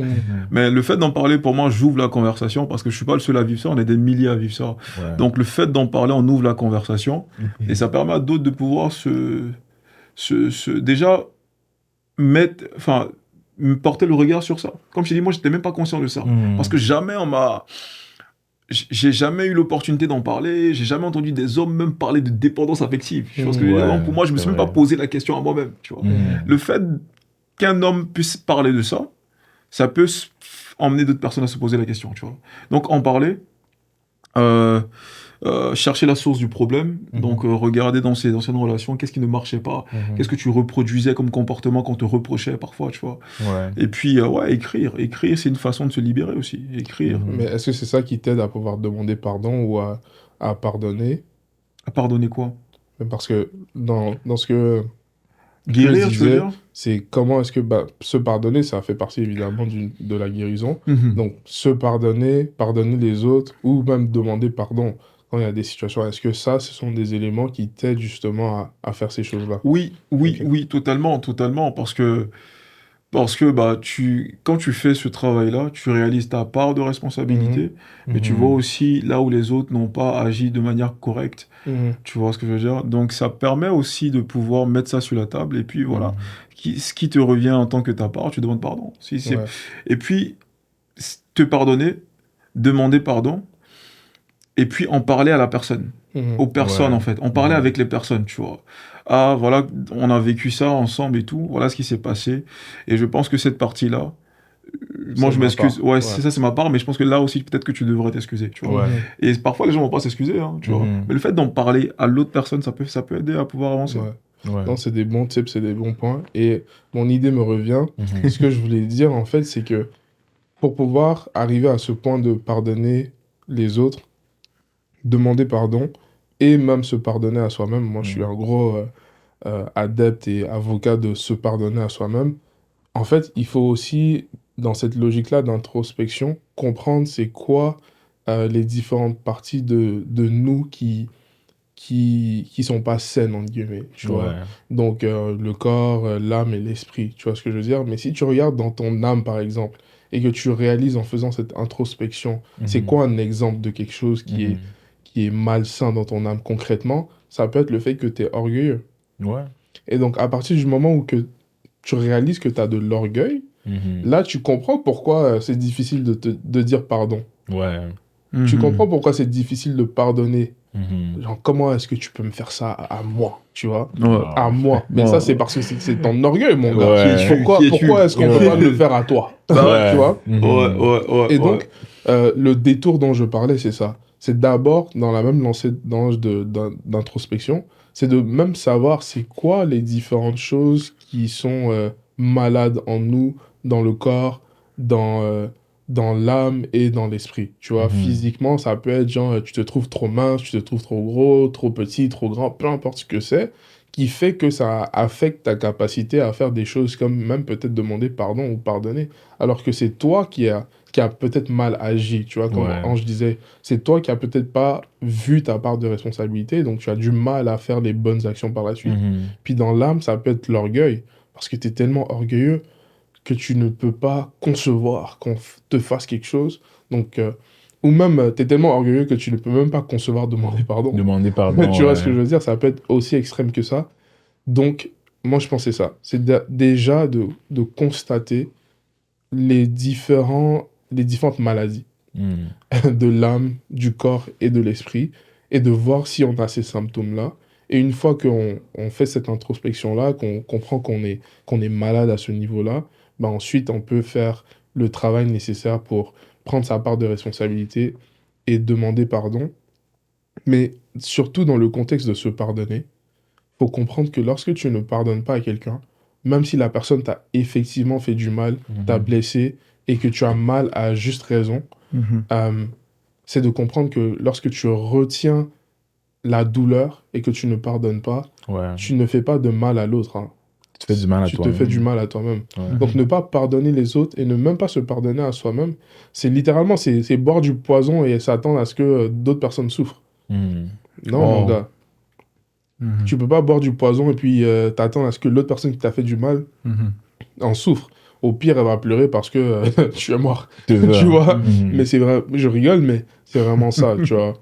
Mais le fait d'en parler, pour moi, j'ouvre la conversation parce que je suis pas le seul à vivre ça, on est des milliers à vivre ça. Ouais. Donc le fait d'en parler, on ouvre la conversation et ça permet à d'autres de pouvoir déjà porter le regard sur ça. Comme je t'ai dit, moi, j'étais même pas conscient de ça. Parce que jamais j'ai jamais eu l'opportunité d'en parler, j'ai jamais entendu des hommes même parler de dépendance affective. Tu vois ce que je veux dire? Donc, pour moi, je me suis même pas posé la question à moi-même. Tu vois. Le fait qu'un homme puisse parler de ça, ça peut emmener d'autres personnes à se poser la question. Tu vois. Donc, en parler, chercher la source du problème. Mhm. Donc, regarder dans ces anciennes relations, qu'est-ce qui ne marchait pas, qu'est-ce que tu reproduisais comme comportement qu'on te reprochait parfois, tu vois. Ouais. Et puis, ouais, écrire. Écrire, c'est une façon de se libérer aussi. Écrire. Mhm. Mais est-ce que c'est ça qui t'aide à pouvoir demander pardon ou à pardonner? À pardonner quoi? Parce que dans ce que Chris Guérir, tu veux disait, dire? c'est comment est-ce que se pardonner, ça fait partie évidemment de la guérison. Mhm. Donc, se pardonner, pardonner les autres, ou même demander pardon quand il y a des situations. Est-ce que ça, ce sont des éléments qui t'aident justement à faire ces choses-là? Oui, oui, Ok. oui, totalement, totalement. Parce que bah, quand tu fais ce travail-là, tu réalises ta part de responsabilité, mais tu vois Mhm. aussi là où les autres n'ont pas agi de manière correcte. Mhm. Tu vois ce que je veux dire? Donc ça permet aussi de pouvoir mettre ça sur la table, et puis voilà. Mhm. Ce qui te revient en tant que ta part, tu demandes pardon. Ouais. Et puis, te pardonner, demander pardon, et puis en parler à la personne, Mhm. aux personnes Ouais. en fait, en parler Mhm. avec les personnes, tu vois. Ah voilà, on a vécu ça ensemble et tout, voilà ce qui s'est passé. Et je pense que cette partie-là, moi C'est je ma m'excuse, part. ouais, Ouais. c'est ça, c'est ma part, mais je pense que là aussi peut-être que tu devrais t'excuser, tu vois. Ouais. Mhm. Et parfois les gens vont pas s'excuser, hein, tu vois. Mhm. Mais le fait d'en parler à l'autre personne, ça peut aider à pouvoir avancer. Ouais. Ouais. Non, c'est des bons tips, c'est des bons points. Et mon idée me revient. Mhm. Ce que je voulais dire, en fait, c'est que pour pouvoir arriver à ce point de pardonner les autres, demander pardon et même se pardonner à soi-même, moi, je suis un gros adepte et avocat de se pardonner à soi-même. En fait, il faut aussi, dans cette logique-là d'introspection, comprendre c'est quoi les différentes parties de nous qui sont pas saines, entre guillemets, tu vois. Ouais. Donc, le corps, l'âme et l'esprit, tu vois ce que je veux dire? Mais si tu regardes dans ton âme, par exemple, et que tu réalises en faisant cette introspection, c'est Mhm. quoi un exemple de quelque chose Mhm. qui est malsain dans ton âme concrètement? Ça peut être le fait que tu es orgueilleux. Ouais. Et donc, à partir du moment où que tu réalises que tu as de l'orgueil, Mhm. là, tu comprends pourquoi c'est difficile de dire pardon. Ouais. Tu Mhm. comprends pourquoi c'est difficile de pardonner. Mhm. Genre, comment est-ce que tu peux me faire ça à moi, tu vois? Ouais. Wow. À moi. Mais Ouais. ça, c'est parce que c'est ton orgueil, mon gars. Qui Ouais. es-tu? Pourquoi, Qui es-tu? pourquoi est-ce qu'on peut pas me le faire à toi? Bah ouais. Tu Ouais. vois? Mhm. Ouais, ouais, ouais, Et ouais. donc, le détour dont je parlais, c'est ça. C'est d'abord, dans la même lancée d'introspection, c'est de même savoir c'est quoi les différentes choses qui sont malades en nous, dans le corps, dans l'âme et dans l'esprit. Tu vois, Mhm. physiquement, ça peut être genre, tu te trouves trop mince, tu te trouves trop gros, trop petit, trop grand, peu importe ce que c'est, qui fait que ça affecte ta capacité à faire des choses comme même peut-être demander pardon ou pardonner. Alors que c'est toi qui a peut-être mal agi, tu vois, comme Ouais. Ange disait, c'est toi qui a peut-être pas vu ta part de responsabilité, donc tu as du mal à faire les bonnes actions par la suite. Mhm. Puis dans l'âme, ça peut être l'orgueil, parce que tu es tellement orgueilleux que tu ne peux pas concevoir qu'on te fasse quelque chose, donc, ou même tu es tellement orgueilleux que tu ne peux même pas concevoir demander pardon. Demander pardon. Tu vois ce que Ouais. je veux dire? Ça peut être aussi extrême que ça. Donc, moi, je pensais ça. C'est déjà de constater les différentes maladies Mhm. de l'âme, du corps et de l'esprit, et de voir si on a ces symptômes-là. Et une fois on fait cette introspection-là, qu'on comprend qu'on est malade à ce niveau-là, ben ensuite on peut faire le travail nécessaire pour prendre sa part de responsabilité et demander pardon. Mais surtout dans le contexte de se pardonner, faut comprendre que lorsque tu ne pardonnes pas à quelqu'un, même si la personne t'a effectivement fait du mal, t'a Mhm. blessé et que tu as mal à juste raison, Mhm. euh, c'est de comprendre que lorsque tu retiens la douleur et que tu ne pardonnes pas, Ouais. tu ne fais pas de mal à l'autre, hein. Tu te fais du mal à Tu te fais du toi-même. mal à toi-même. Ouais. Donc ne pas pardonner les autres et ne même pas se pardonner à soi-même, c'est littéralement c'est boire du poison et s'attendre à ce que d'autres personnes souffrent. Mhm. Non, mon Oh. gars. Mhm. Tu peux pas boire du poison et puis t'attendre à ce que l'autre personne qui t'a fait du mal Mhm. en souffre. Au pire, elle va pleurer parce que tu es mort. Tu veux, Tu hein. vois? Mhm. Mais c'est vrai, je rigole, mais c'est vraiment ça, tu vois.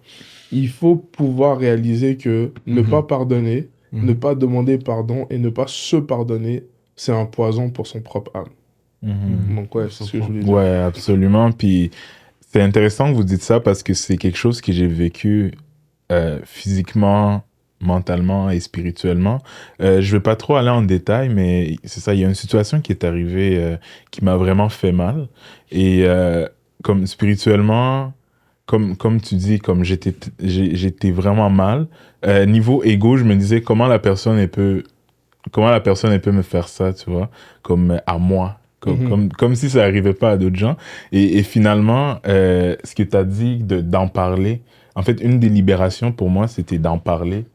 Il faut pouvoir réaliser que ne Mhm. pas pardonner, ne Mhm. pas demander pardon et ne pas se pardonner, c'est un poison pour son propre âme. Mhm. Donc ouais, c'est ce que je voulais dire. Ouais, absolument. Puis c'est intéressant que vous dites ça parce que c'est quelque chose que j'ai vécu physiquement, mentalement et spirituellement. Je vais pas trop aller en détail, mais c'est ça, il y a une situation qui est arrivée qui m'a vraiment fait mal. Et comme spirituellement, comme tu dis, comme j'étais vraiment mal. Niveau ego, je me disais comment la personne elle peut me faire ça, tu vois, comme à moi. Comme si ça n'arrivait pas à d'autres gens. Et finalement, ce que tu as dit d'en parler, en fait, une des libérations pour moi, c'était d'en parler.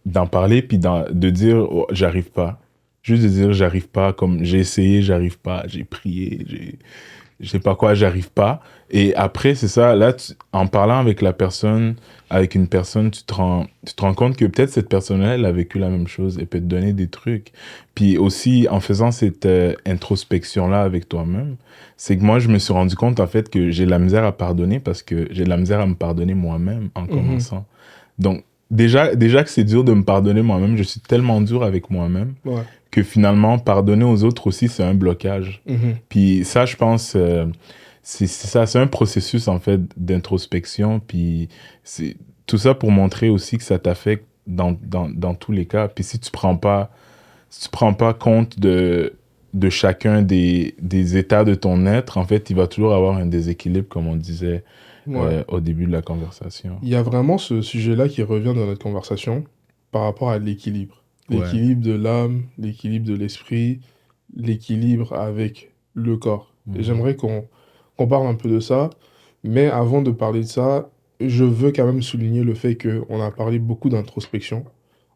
D'en parler, puis de dire, oh, j'arrive pas. Juste de dire, j'arrive pas, comme j'ai essayé, j'arrive pas, j'ai prié, je sais pas quoi, j'arrive pas. Et après, c'est ça, là, en parlant avec une personne, tu te rends compte que peut-être cette personne-là, elle a vécu la même chose et peut te donner des trucs. Puis aussi, en faisant cette introspection-là avec toi-même, c'est que moi, je me suis rendu compte, en fait, que j'ai de la misère à pardonner parce que j'ai de la misère à me pardonner moi-même en commençant. Donc, déjà que c'est dur de me pardonner moi-même, je suis tellement dur avec moi-même que finalement, pardonner aux autres aussi, c'est un blocage. Puis ça, je pense, c'est un processus, en fait, d'introspection. Puis c'est tout ça pour montrer aussi que ça t'affecte dans tous les cas. Puis si tu prends pas compte de chacun des états de ton être, en fait, il va toujours avoir un déséquilibre, comme on disait au début de la conversation. Il y a vraiment ce sujet-là qui revient dans notre conversation par rapport à l'équilibre. L'équilibre de l'âme, l'équilibre de l'esprit, l'équilibre avec le corps. Et j'aimerais qu'on parle un peu de ça. Mais avant de parler de ça, je veux quand même souligner le fait qu'on a parlé beaucoup d'introspection.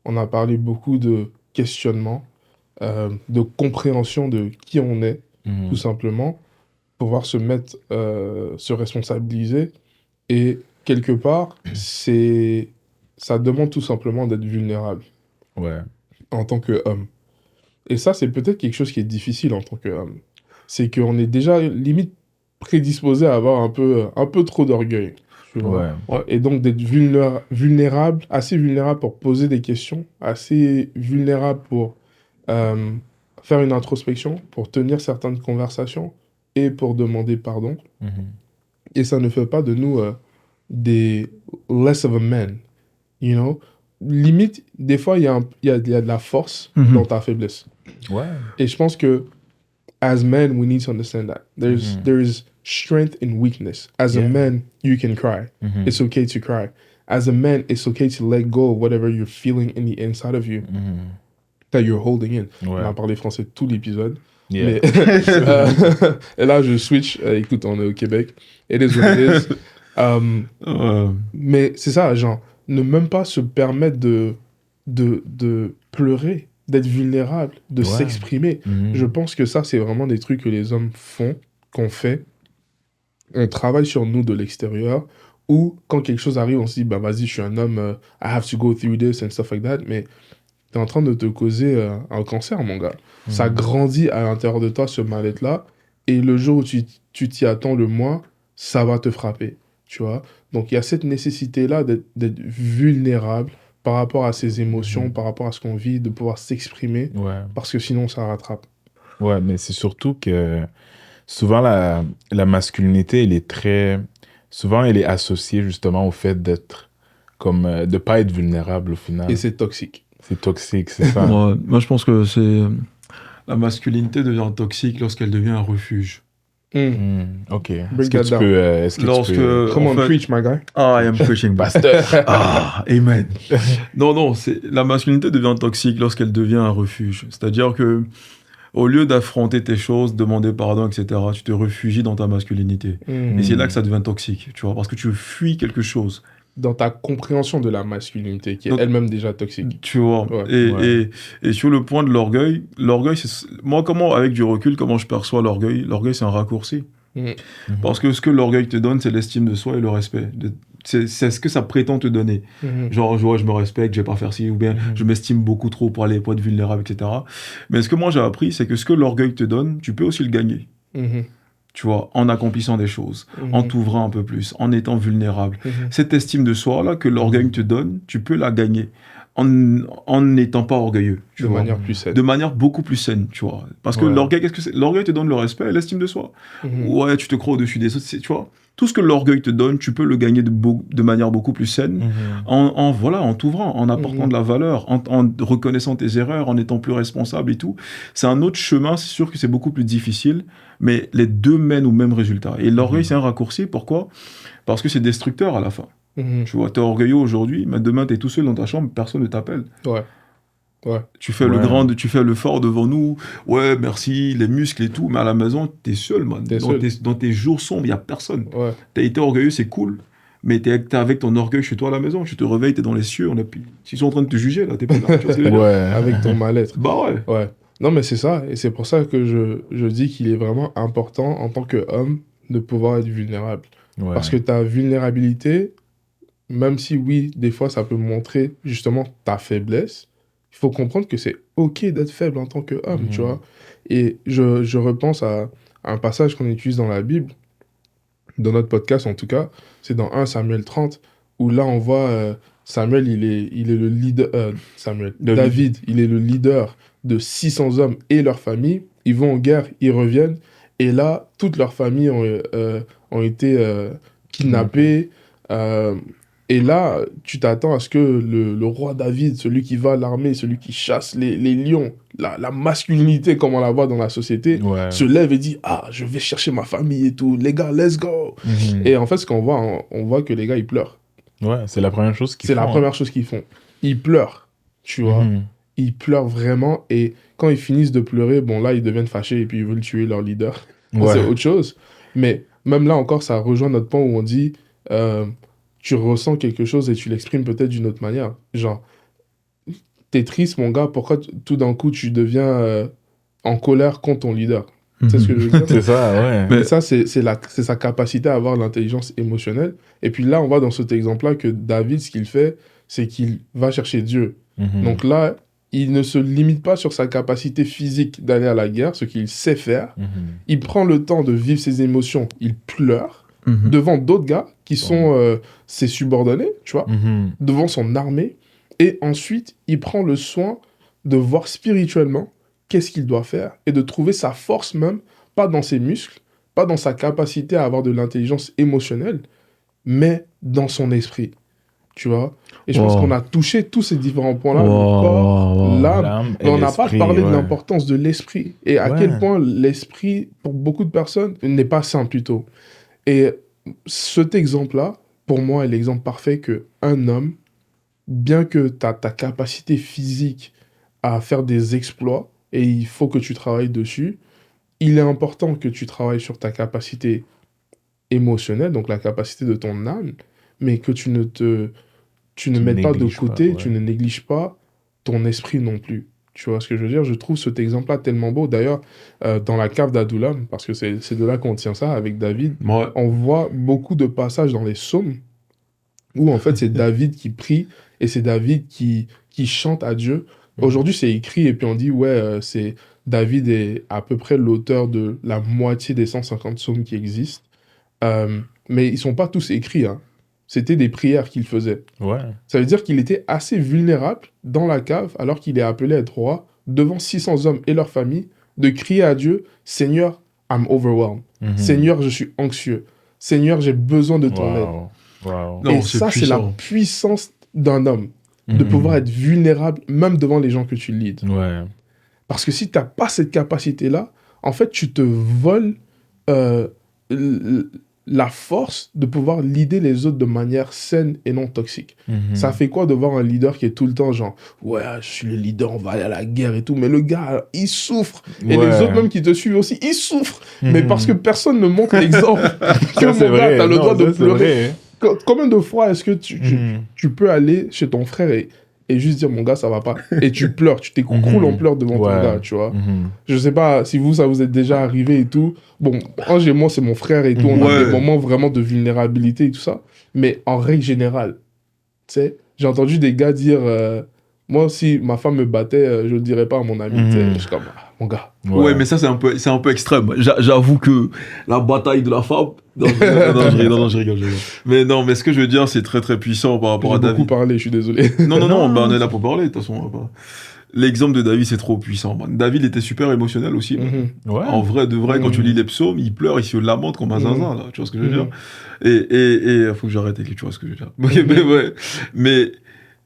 On a parlé beaucoup de questionnement, de compréhension de qui on est, tout simplement, pouvoir se responsabiliser. Et quelque part, ça demande tout simplement d'être vulnérable en tant qu'homme. Et ça, c'est peut-être quelque chose qui est difficile en tant qu'homme. C'est qu'on est déjà limite prédisposé à avoir un peu trop d'orgueil. Tu vois. Et donc d'être vulnérable, assez vulnérable pour poser des questions, assez vulnérable pour faire une introspection, pour tenir certaines conversations et pour demander pardon. Et ça ne fait pas de nous des less of a man, you know. Limite, des fois, il y a de la force dans ta faiblesse. Et je pense que, as men, we need to understand that. There is strength in weakness. As a man, you can cry. It's okay to cry. As a man, it's okay to let go of whatever you're feeling in the inside of you that you're holding in. On a parlé français tout l'épisode. Mais, et là, je switch. Écoute, on est au Québec. It is what it is. Mais c'est ça, genre, ne même pas se permettre de pleurer, d'être vulnérable, de s'exprimer. Je pense que ça, c'est vraiment des trucs que les hommes font, qu'on fait. On travaille sur nous de l'extérieur, ou quand quelque chose arrive, on se dit, bah vas-y, je suis un homme, I have to go through this and stuff like that, mais t'es en train de te causer un cancer, mon gars. Ça grandit à l'intérieur de toi, ce mal-être-là, et le jour où tu t'y attends le moins, ça va te frapper, tu vois. Donc, il y a cette nécessité-là d'être vulnérable par rapport à ses émotions, par rapport à ce qu'on vit, de pouvoir s'exprimer, parce que sinon, ça rattrape. Ouais, mais c'est surtout que souvent, la masculinité, souvent, elle est associée justement au fait d'être de pas être vulnérable au final. Et c'est toxique. C'est toxique, c'est ça. Moi, je pense que la masculinité devient toxique lorsqu'elle devient un refuge. Ok. Break that down. Come on, preach, my guy. I am preaching, bastard. Amen. Non, la masculinité devient toxique lorsqu'elle devient un refuge. C'est-à-dire que au lieu d'affronter tes choses, demander pardon, etc., tu te réfugies dans ta masculinité. Et c'est là que ça devient toxique, tu vois, parce que tu fuis quelque chose. Dans ta compréhension de la masculinité, qui est elle-même déjà toxique. Tu vois. Et sur le point de l'orgueil, c'est... Moi, avec du recul, comment je perçois l'orgueil? L'orgueil, c'est un raccourci. Parce que ce que l'orgueil te donne, c'est l'estime de soi et le respect. C'est ce que ça prétend te donner. Genre, je me respecte, je vais pas faire ci, ou bien je m'estime beaucoup trop pour être vulnérable, etc. Mais ce que moi j'ai appris, c'est que ce que l'orgueil te donne, tu peux aussi le gagner. Tu vois, en accomplissant des choses, en t'ouvrant un peu plus, en étant vulnérable. Cette estime de soi-là que l'orgueil te donne, tu peux la gagner en n'étant pas orgueilleux. De manière plus saine. De manière beaucoup plus saine, tu vois. Parce que l'orgueil, qu'est-ce que c'est? L'orgueil te donne le respect et l'estime de soi. Ouais, tu te crois au-dessus des autres, tu vois. Tout ce que l'orgueil te donne, tu peux le gagner de manière beaucoup plus saine, en t'ouvrant, en apportant de la valeur, en reconnaissant tes erreurs, en étant plus responsable et tout. C'est un autre chemin, c'est sûr que c'est beaucoup plus difficile, mais les deux mènent au même résultat. Et l'orgueil, c'est un raccourci. Pourquoi ? Parce que c'est destructeur à la fin. Mhm. Tu vois, t'es orgueilleux aujourd'hui, mais demain, t'es tout seul dans ta chambre, personne ne t'appelle. Ouais. Ouais. Tu fais le Ouais. grand, tu fais le fort devant nous. Ouais, merci, les muscles et tout. Mais à la maison, t'es seul, man. T'es seul. Dans tes jours sombres, il n'y a personne. Ouais. T'as été orgueilleux, c'est cool. Mais t'es avec ton orgueil chez toi à la maison. Tu te réveilles, t'es dans les cieux. Ils sont en train de te juger, là. T'es pas là. Tu vois ce que je veux dire Ouais. Avec ton mal-être. Bah ouais. Ouais. Non, mais c'est ça. Et c'est pour ça que je dis qu'il est vraiment important, en tant qu'homme, de pouvoir être vulnérable. Ouais. Parce que ta vulnérabilité, même si oui, des fois, ça peut montrer justement ta faiblesse, il faut comprendre que c'est OK d'être faible en tant qu'homme, Mhm. tu vois. Et je repense à un passage qu'on utilise dans la Bible, dans notre podcast en tout cas, c'est dans 1 Samuel 30, où là on voit Samuel, il est le leader, David, il est le leader de 600 hommes et leur famille. Ils vont en guerre, ils reviennent, et là, toutes leurs familles ont été kidnappées. Et là, tu t'attends à ce que le roi David, celui qui va à l'armée, celui qui chasse les lions, la masculinité comme on la voit dans la société, Ouais. se lève et dit « Ah, je vais chercher ma famille et tout. Les gars, let's go !» Mhm. Et en fait, ce qu'on voit, on voit que les gars, ils pleurent. Ouais, c'est la première chose qu'ils C'est font. la première chose qu'ils font. Ils pleurent, tu vois. Mhm. Ils pleurent vraiment. Et quand ils finissent de pleurer, bon, là, ils deviennent fâchés et puis ils veulent tuer leur leader. Ouais. C'est autre chose. Mais même là encore, ça rejoint notre point où on dit tu ressens quelque chose et tu l'exprimes peut-être d'une autre manière. Genre, t'es triste, mon gars, pourquoi tout d'un coup tu deviens en colère contre ton leader? Tu sais ce que je veux dire? C'est ça, ouais. Mais- Et ça, c'est sa capacité à avoir l'intelligence émotionnelle. Et puis là, on voit dans cet exemple-là que David, ce qu'il fait, c'est qu'il va chercher Dieu. Mhm. Donc là, il ne se limite pas sur sa capacité physique d'aller à la guerre, ce qu'il sait faire. Mhm. Il prend le temps de vivre ses émotions. Il pleure Mhm. devant d'autres gars qui sont ses subordonnés, tu vois, Mhm. devant son armée. Et ensuite, il prend le soin de voir spirituellement qu'est-ce qu'il doit faire et de trouver sa force même, pas dans ses muscles, pas dans sa capacité à avoir de l'intelligence émotionnelle, mais dans son esprit, tu vois. Et je pense Wow. qu'on a touché tous ces différents points-là, le Wow, corps, wow, wow. l'âme, L'âme et mais on n'a pas l'esprit, parlé de ouais. l'importance de l'esprit et à Ouais. quel point l'esprit, pour beaucoup de personnes, n'est pas sain plutôt. Et cet exemple-là, pour moi, est l'exemple parfait qu'un homme, bien que tu as ta capacité physique à faire des exploits, et il faut que tu travailles dessus, il est important que tu travailles sur ta capacité émotionnelle, donc la capacité de ton âme, mais que tu ne mettes pas de négliges pas, côté, ouais. tu ne négliges pas ton esprit non plus. Tu vois ce que je veux dire? Je trouve cet exemple-là tellement beau. D'ailleurs, dans la cave d'Adullam, parce que c'est de là qu'on tient ça avec David, Ouais. on voit beaucoup de passages dans les psaumes où en fait c'est David qui prie et c'est David qui chante à Dieu. Aujourd'hui, c'est écrit et puis on dit, ouais, c'est David est à peu près l'auteur de la moitié des 150 psaumes qui existent. Mais ils sont pas tous écrits, hein. C'était des prières qu'il faisait. Ouais. Ça veut dire qu'il était assez vulnérable dans la cave, alors qu'il est appelé à être roi, devant 600 hommes et leurs familles, de crier à Dieu, « Seigneur, I'm overwhelmed. Mhm. Seigneur, je suis anxieux. Seigneur, j'ai besoin de ton aide. Wow. Wow. Non, Et c'est ça, c'est la puissant. puissance d'un homme, de Mhm. pouvoir être vulnérable, même devant les gens que tu leads. Ouais. Parce que si tu n'as pas cette capacité-là, en fait, tu te voles la force de pouvoir leader les autres de manière saine et non toxique. Mhm. Ça fait quoi de voir un leader qui est tout le temps genre « Ouais, je suis le leader, on va aller à la guerre et tout. » Mais le gars, il souffre. Et Ouais. les autres même qui te suivent aussi, ils souffrent. Mais Mhm. parce que personne ne montre l'exemple que Ça, c'est mon gars, vrai. t'as le Non, droit de ça, c'est pleurer. vrai. Combien de fois est-ce que Mhm. tu peux aller chez ton frère et juste dire « Mon gars, ça va pas. » Et tu pleures, tu t'écroules en pleurs devant ton Ouais. gars, tu vois. Mhm. Je sais pas si ça vous est déjà arrivé et tout. Bon, Ange et moi, c'est mon frère et tout. On a Ouais. des moments vraiment de vulnérabilité et tout ça. Mais en règle générale, tu sais, j'ai entendu des gars dire moi, si ma femme me battait, je le dirais pas à mon ami. Tu sais, je suis comme, ah, mon gars. Ouais, mais ça, c'est un peu extrême. J'avoue que la bataille de la femme. Non, je rigole. Mais non, mais ce que je veux dire, c'est très très puissant par rapport J'ai à beaucoup David. parlé, je suis désolé. Non, Non. bah, on est là pour parler, de toute façon. L'exemple de David, c'est trop puissant, man. David était super émotionnel aussi. man. Mhm. Ouais. En vrai, de vrai, quand tu Mhm. lis les psaumes, il pleure, il se lamente comme un zinzin, là. Tu vois ce que je veux dire? Mhm. Et faut que j'arrête avec lui, tu vois ce que je veux dire? Ok, mais ouais. Mais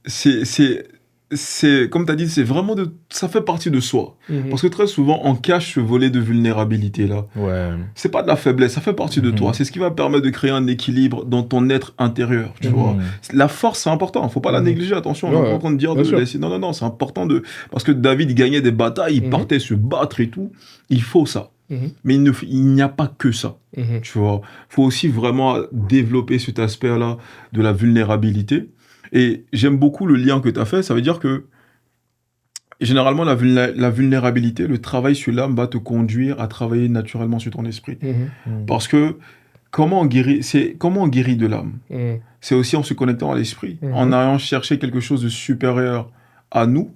c'est comme tu as dit, c'est vraiment ça fait partie de soi. Parce que très souvent, on cache ce volet de vulnérabilité-là. Ouais. C'est pas de la faiblesse, ça fait partie de toi. C'est ce qui va permettre de créer un équilibre dans ton être intérieur, tu vois. La force, c'est important, faut pas la négliger, attention, on est pas en train de dire de laisser... Non, c'est important parce que David, il gagnait des batailles, il partait se battre et tout, il faut ça. Mais il n'y a pas que ça, tu vois. Faut aussi vraiment développer cet aspect-là de la vulnérabilité. Et j'aime beaucoup le lien que tu as fait, ça veut dire que généralement, la vulnérabilité, le travail sur l'âme va te conduire à travailler naturellement sur ton esprit. Parce que comment on guérit de l'âme? C'est aussi en se connectant à l'esprit, en allant chercher quelque chose de supérieur à nous,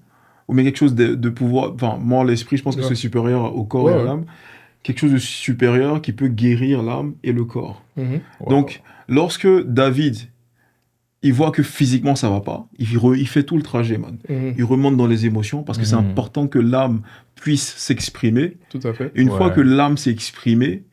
ou bien quelque chose de pouvoir... Enfin, moi, l'esprit, je pense que c'est supérieur au corps et à l'âme. Quelque chose de supérieur qui peut guérir l'âme et le corps. Donc, lorsque David... il voit que physiquement ça va pas, il fait tout le trajet, man. Il remonte dans les émotions parce que c'est important que l'âme puisse s'exprimer. Tout à fait. Une fois que l'âme s'est exprimée,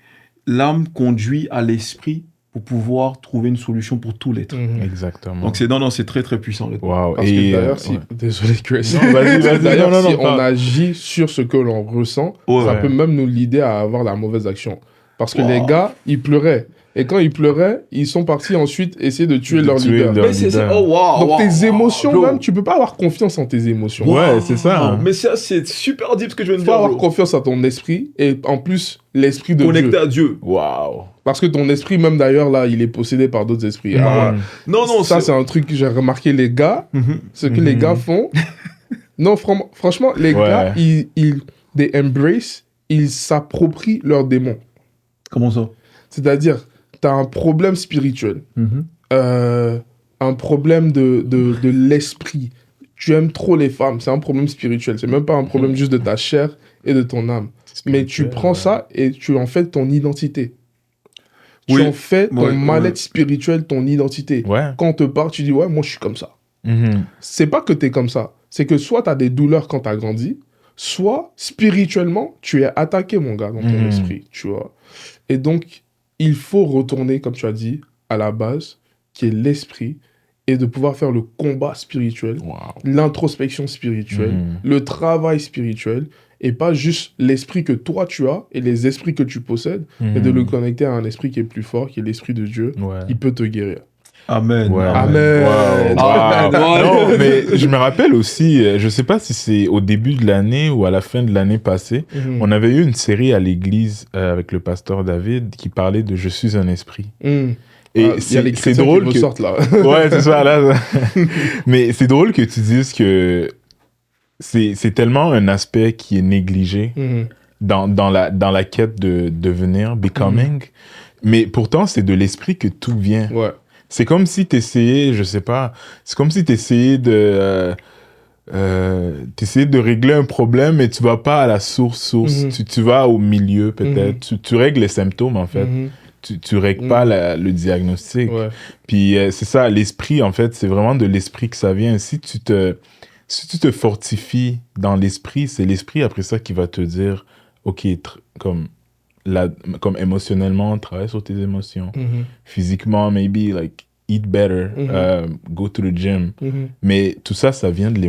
l'âme conduit à l'esprit pour pouvoir trouver une solution pour tout l'être. Exactement. Donc c'est très très puissant. Wow. Parce que d'ailleurs, désolé Chris. Non, vas-y. D'ailleurs, non, si on agit sur ce que l'on ressent, ça peut même nous l'aider à avoir la mauvaise action. Parce que les gars, ils pleuraient. Et quand ils pleuraient, ils sont partis ensuite essayer de tuer leur leader. Mais c'est ça. Oh, wow, donc tes émotions, bro. même, tu peux pas avoir confiance en tes émotions. Ouais, c'est ça. Mais ça, c'est super deep ce que je viens de Il faut dire. avoir confiance en ton esprit et en plus, l'esprit de connecté Dieu. à Dieu. Waouh. Parce que ton esprit, même d'ailleurs, là, il est possédé par d'autres esprits. Alors, Non, ça, c'est un truc que j'ai remarqué, les gars. Ce que les gars font. Non, franchement, les gars, they embrace, ils s'approprient leurs démons. Comment ça? C'est-à-dire, tu as un problème spirituel, un problème de l'esprit. Tu aimes trop les femmes, c'est un problème spirituel. C'est même pas un problème juste de ta chair et de ton âme. Mais tu prends ça et tu en fais ton identité. Tu en fais ton mal-être spirituel, ton identité. Quand on te parle, tu dis, ouais, moi je suis comme ça. C'est pas que tu es comme ça. C'est que soit tu as des douleurs quand tu as grandi, soit spirituellement, tu es attaqué, mon gars, dans ton esprit. Tu vois. Et donc, il faut retourner, comme tu as dit, à la base, qui est l'esprit, et de pouvoir faire le combat spirituel, l'introspection spirituelle, le travail spirituel, et pas juste l'esprit que toi tu as et les esprits que tu possèdes, mais de le connecter à un esprit qui est plus fort, qui est l'esprit de Dieu, qui peut te guérir. Amen. Amen. Non, mais je me rappelle aussi, je sais pas si c'est au début de l'année ou à la fin de l'année passée, on avait eu une série à l'église avec le pasteur David qui parlait de « Je suis un esprit ». Et c'est drôle que... ressortent, là. Ouais, c'est ça, là. Mais c'est drôle que tu dises que c'est tellement un aspect qui est négligé dans la quête de devenir, becoming. Mais pourtant, c'est de l'esprit que tout vient. Ouais. C'est comme si tu essayais, je sais pas, c'est comme si tu essayais de régler un problème et tu vas pas à la source. Tu vas au milieu peut-être. Tu règles les symptômes en fait. Tu règles pas le diagnostic. Ouais. Puis c'est ça, l'esprit en fait, c'est vraiment de l'esprit que ça vient. Si tu te fortifies dans l'esprit, c'est l'esprit après ça qui va te dire, ok, comme émotionnellement, travaille sur tes émotions. Physiquement, maybe, like, eat better, go to the gym. Mais tout ça, ça vient du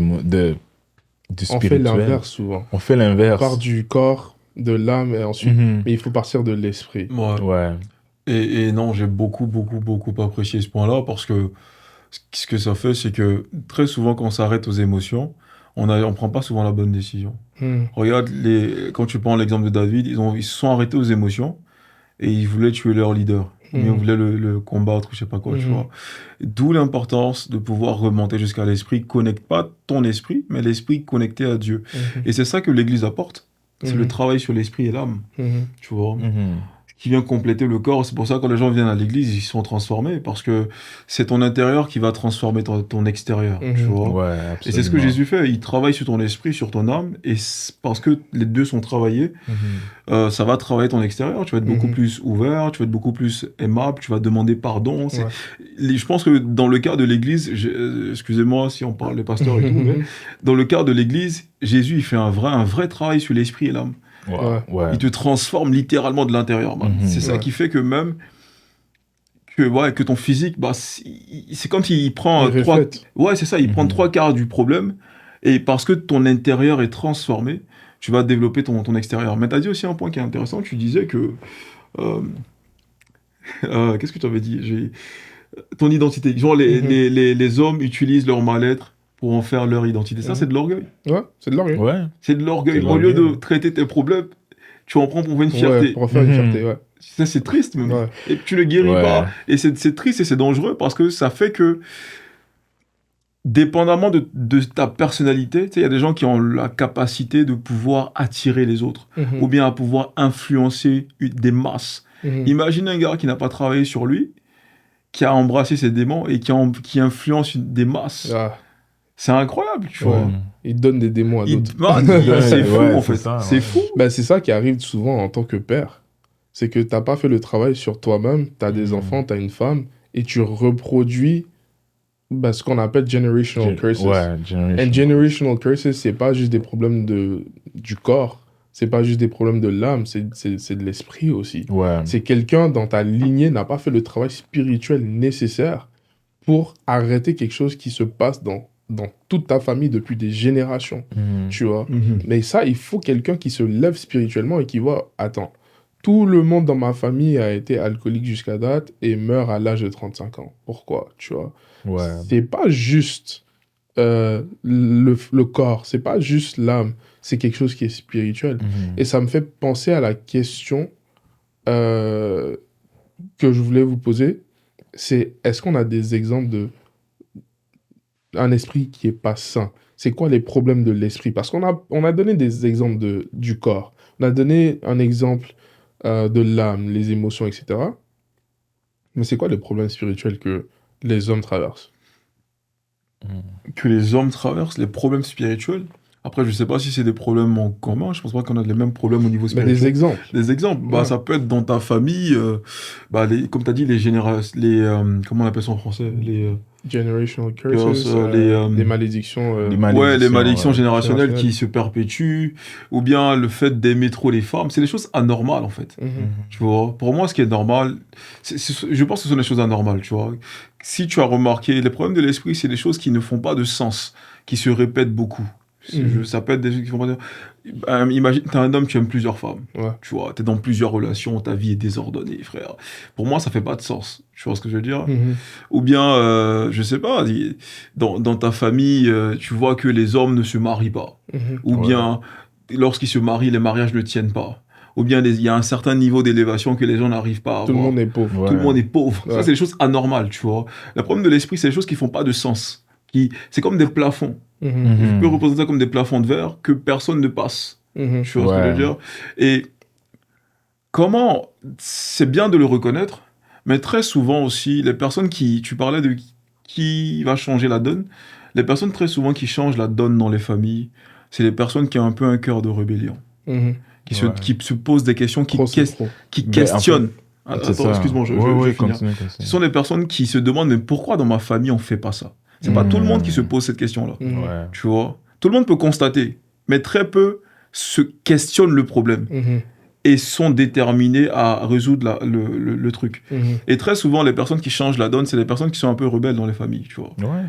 spirituel. On fait l'inverse souvent. On fait l'inverse. On part du corps, de l'âme, et ensuite, mais il faut partir de l'esprit. Ouais. Et non, j'ai beaucoup apprécié ce point-là parce que ce que ça fait, c'est que très souvent, quand on s'arrête aux émotions, on prend pas souvent la bonne décision. Regarde, quand tu prends l'exemple de David, ils se sont arrêtés aux émotions et ils voulaient tuer leur leader. Ils voulaient le combattre, je sais pas quoi, tu vois. D'où l'importance de pouvoir remonter jusqu'à l'esprit. Connecte pas ton esprit, mais l'esprit connecté à Dieu. Et c'est ça que l'Église apporte. C'est le travail sur l'esprit et l'âme, tu vois. Qui vient compléter le corps. C'est pour ça que quand les gens viennent à l'église, ils sont transformés, parce que c'est ton intérieur qui va transformer ton extérieur, tu vois. Ouais, absolument. Et c'est ce que Jésus fait. Il travaille sur ton esprit, sur ton âme, et parce que les deux sont travaillés, ça va travailler ton extérieur. Tu vas être beaucoup plus ouvert, tu vas être beaucoup plus aimable, tu vas demander pardon. Je pense que dans le cas de l'église, excusez-moi si on parle des pasteurs et tout, mais dans le cas de l'église, Jésus, il fait un vrai travail sur l'esprit et l'âme. Il te transforme littéralement de l'intérieur. C'est ça qui fait que même que ton physique, c'est comme s'il prend il prend 3 quarts du problème, Et parce que ton intérieur est transformé, tu vas développer ton extérieur. Mais tu as dit aussi un point qui est intéressant. Tu disais que... euh, qu'est-ce que tu avais dit? Ton identité. Genre, les hommes utilisent leur mal-être pour en faire leur identité. Ça, c'est de l'orgueil. Ouais, c'est de l'orgueil. Ouais. C'est de l'orgueil. C'est Au lieu de l'orgueil. traiter tes problèmes, tu en prends pour une fierté. Ouais, pour en faire une Mhm. fierté, ouais. Ça, c'est triste, même. Ouais. Et tu le guéris Ouais. pas. Et c'est triste et c'est dangereux parce que ça fait que, dépendamment de ta personnalité, tu sais, il y a des gens qui ont la capacité de pouvoir attirer les autres Mhm. ou bien à pouvoir influencer des masses. Mhm. Imagine un gars qui n'a pas travaillé sur lui, qui a embrassé ses démons et qui influence des masses. Ah, C'est incroyable, tu ouais. vois. Il donne des démons à d'autres. C'est fou, Ouais, en c'est fait. ça, C'est ouais. fou. Ben, c'est ça qui arrive souvent en tant que père. C'est que t'as pas fait le travail sur toi-même, t'as des enfants, t'as une femme, et tu reproduis ce qu'on appelle generational curses. Ouais, generation. And generational curses, c'est pas juste des problèmes du corps, c'est pas juste des problèmes de l'âme, c'est de l'esprit aussi. Ouais. C'est quelqu'un dans ta lignée n'a pas fait le travail spirituel nécessaire pour arrêter quelque chose qui se passe dans toute ta famille depuis des générations, Mhm. tu vois. Mais ça, il faut quelqu'un qui se lève spirituellement et qui voit, attends, tout le monde dans ma famille a été alcoolique jusqu'à date et meurt à l'âge de 35 ans. Pourquoi, tu vois? Ouais. C'est pas juste le corps, c'est pas juste l'âme, c'est quelque chose qui est spirituel. Mhm. Et ça me fait penser à la question que je voulais vous poser, c'est est-ce qu'on a des exemples d'un esprit qui est pas sain? C'est quoi les problèmes de l'esprit? Parce on a donné des exemples du corps, on a donné un exemple de l'âme, les émotions, etc. Mais c'est quoi les problèmes spirituels que les hommes traversent? Que les hommes traversent, les problèmes spirituels. Après, je sais pas si c'est des problèmes en commun. Je pense pas qu'on a les mêmes problèmes au niveau Mais spirituel. des exemples. Des exemples, Ouais. ça peut être dans ta famille, comme tu as dit, comment on appelle ça en français? Generational curses, des malédictions. Les Les malédictions ouais. générationnelles Générationnelles. qui se perpétuent, ou bien le fait d'aimer trop les femmes. C'est des choses anormales, en fait. Mhm. Tu vois, pour moi, ce qui est normal, je pense que ce sont des choses anormales, tu vois. Si tu as remarqué, les problèmes de l'esprit, c'est des choses qui ne font pas de sens, qui se répètent beaucoup. Ça peut être des choses qui font pas de... imagine, t'es un homme, tu aimes plusieurs femmes. Ouais. Tu vois, t'es dans plusieurs relations, ta vie est désordonnée, frère. Pour moi, ça fait pas de sens. Tu vois ce que je veux dire? Mhm. Ou bien, je sais pas, dans ta famille, tu vois que les hommes ne se marient pas. Mhm. Ou Ouais. bien, lorsqu'ils se marient, les mariages ne tiennent pas. Ou bien, il y a un certain niveau d'élévation que les gens n'arrivent pas à Tout le avoir. monde est pauvre. Ouais. Tout le monde est pauvre. Ouais. Ça, c'est des choses anormales, tu vois. Le problème de l'esprit, c'est des choses qui font pas de sens. C'est comme des plafonds. Mhm. Je peux représenter ça comme des plafonds de verre que personne ne passe. Mhm. Tu vois ce que je veux Ouais. dire? Et comment... C'est bien de le reconnaître, mais très souvent aussi, les personnes tu parlais de qui va changer la donne, les personnes très souvent qui changent la donne dans les familles, c'est les personnes qui ont un peu un cœur de rébellion, Mhm. qui Ouais. se posent des questions, Trop, c'est trop. qui Mais questionnent. C'est Attends, ça. excuse-moi, je Ouais, vais finir. continue. Ce sont des personnes qui se demandent, mais pourquoi dans ma famille on fait pas ça? C'est pas tout le monde qui se pose cette question-là. Mhm. Ouais. Tu vois? Tout le monde peut constater, mais très peu se questionnent le problème Mhm. et sont déterminés à résoudre le truc. Mhm. Et très souvent, les personnes qui changent la donne, c'est les personnes qui sont un peu rebelles dans les familles, tu vois. Ouais.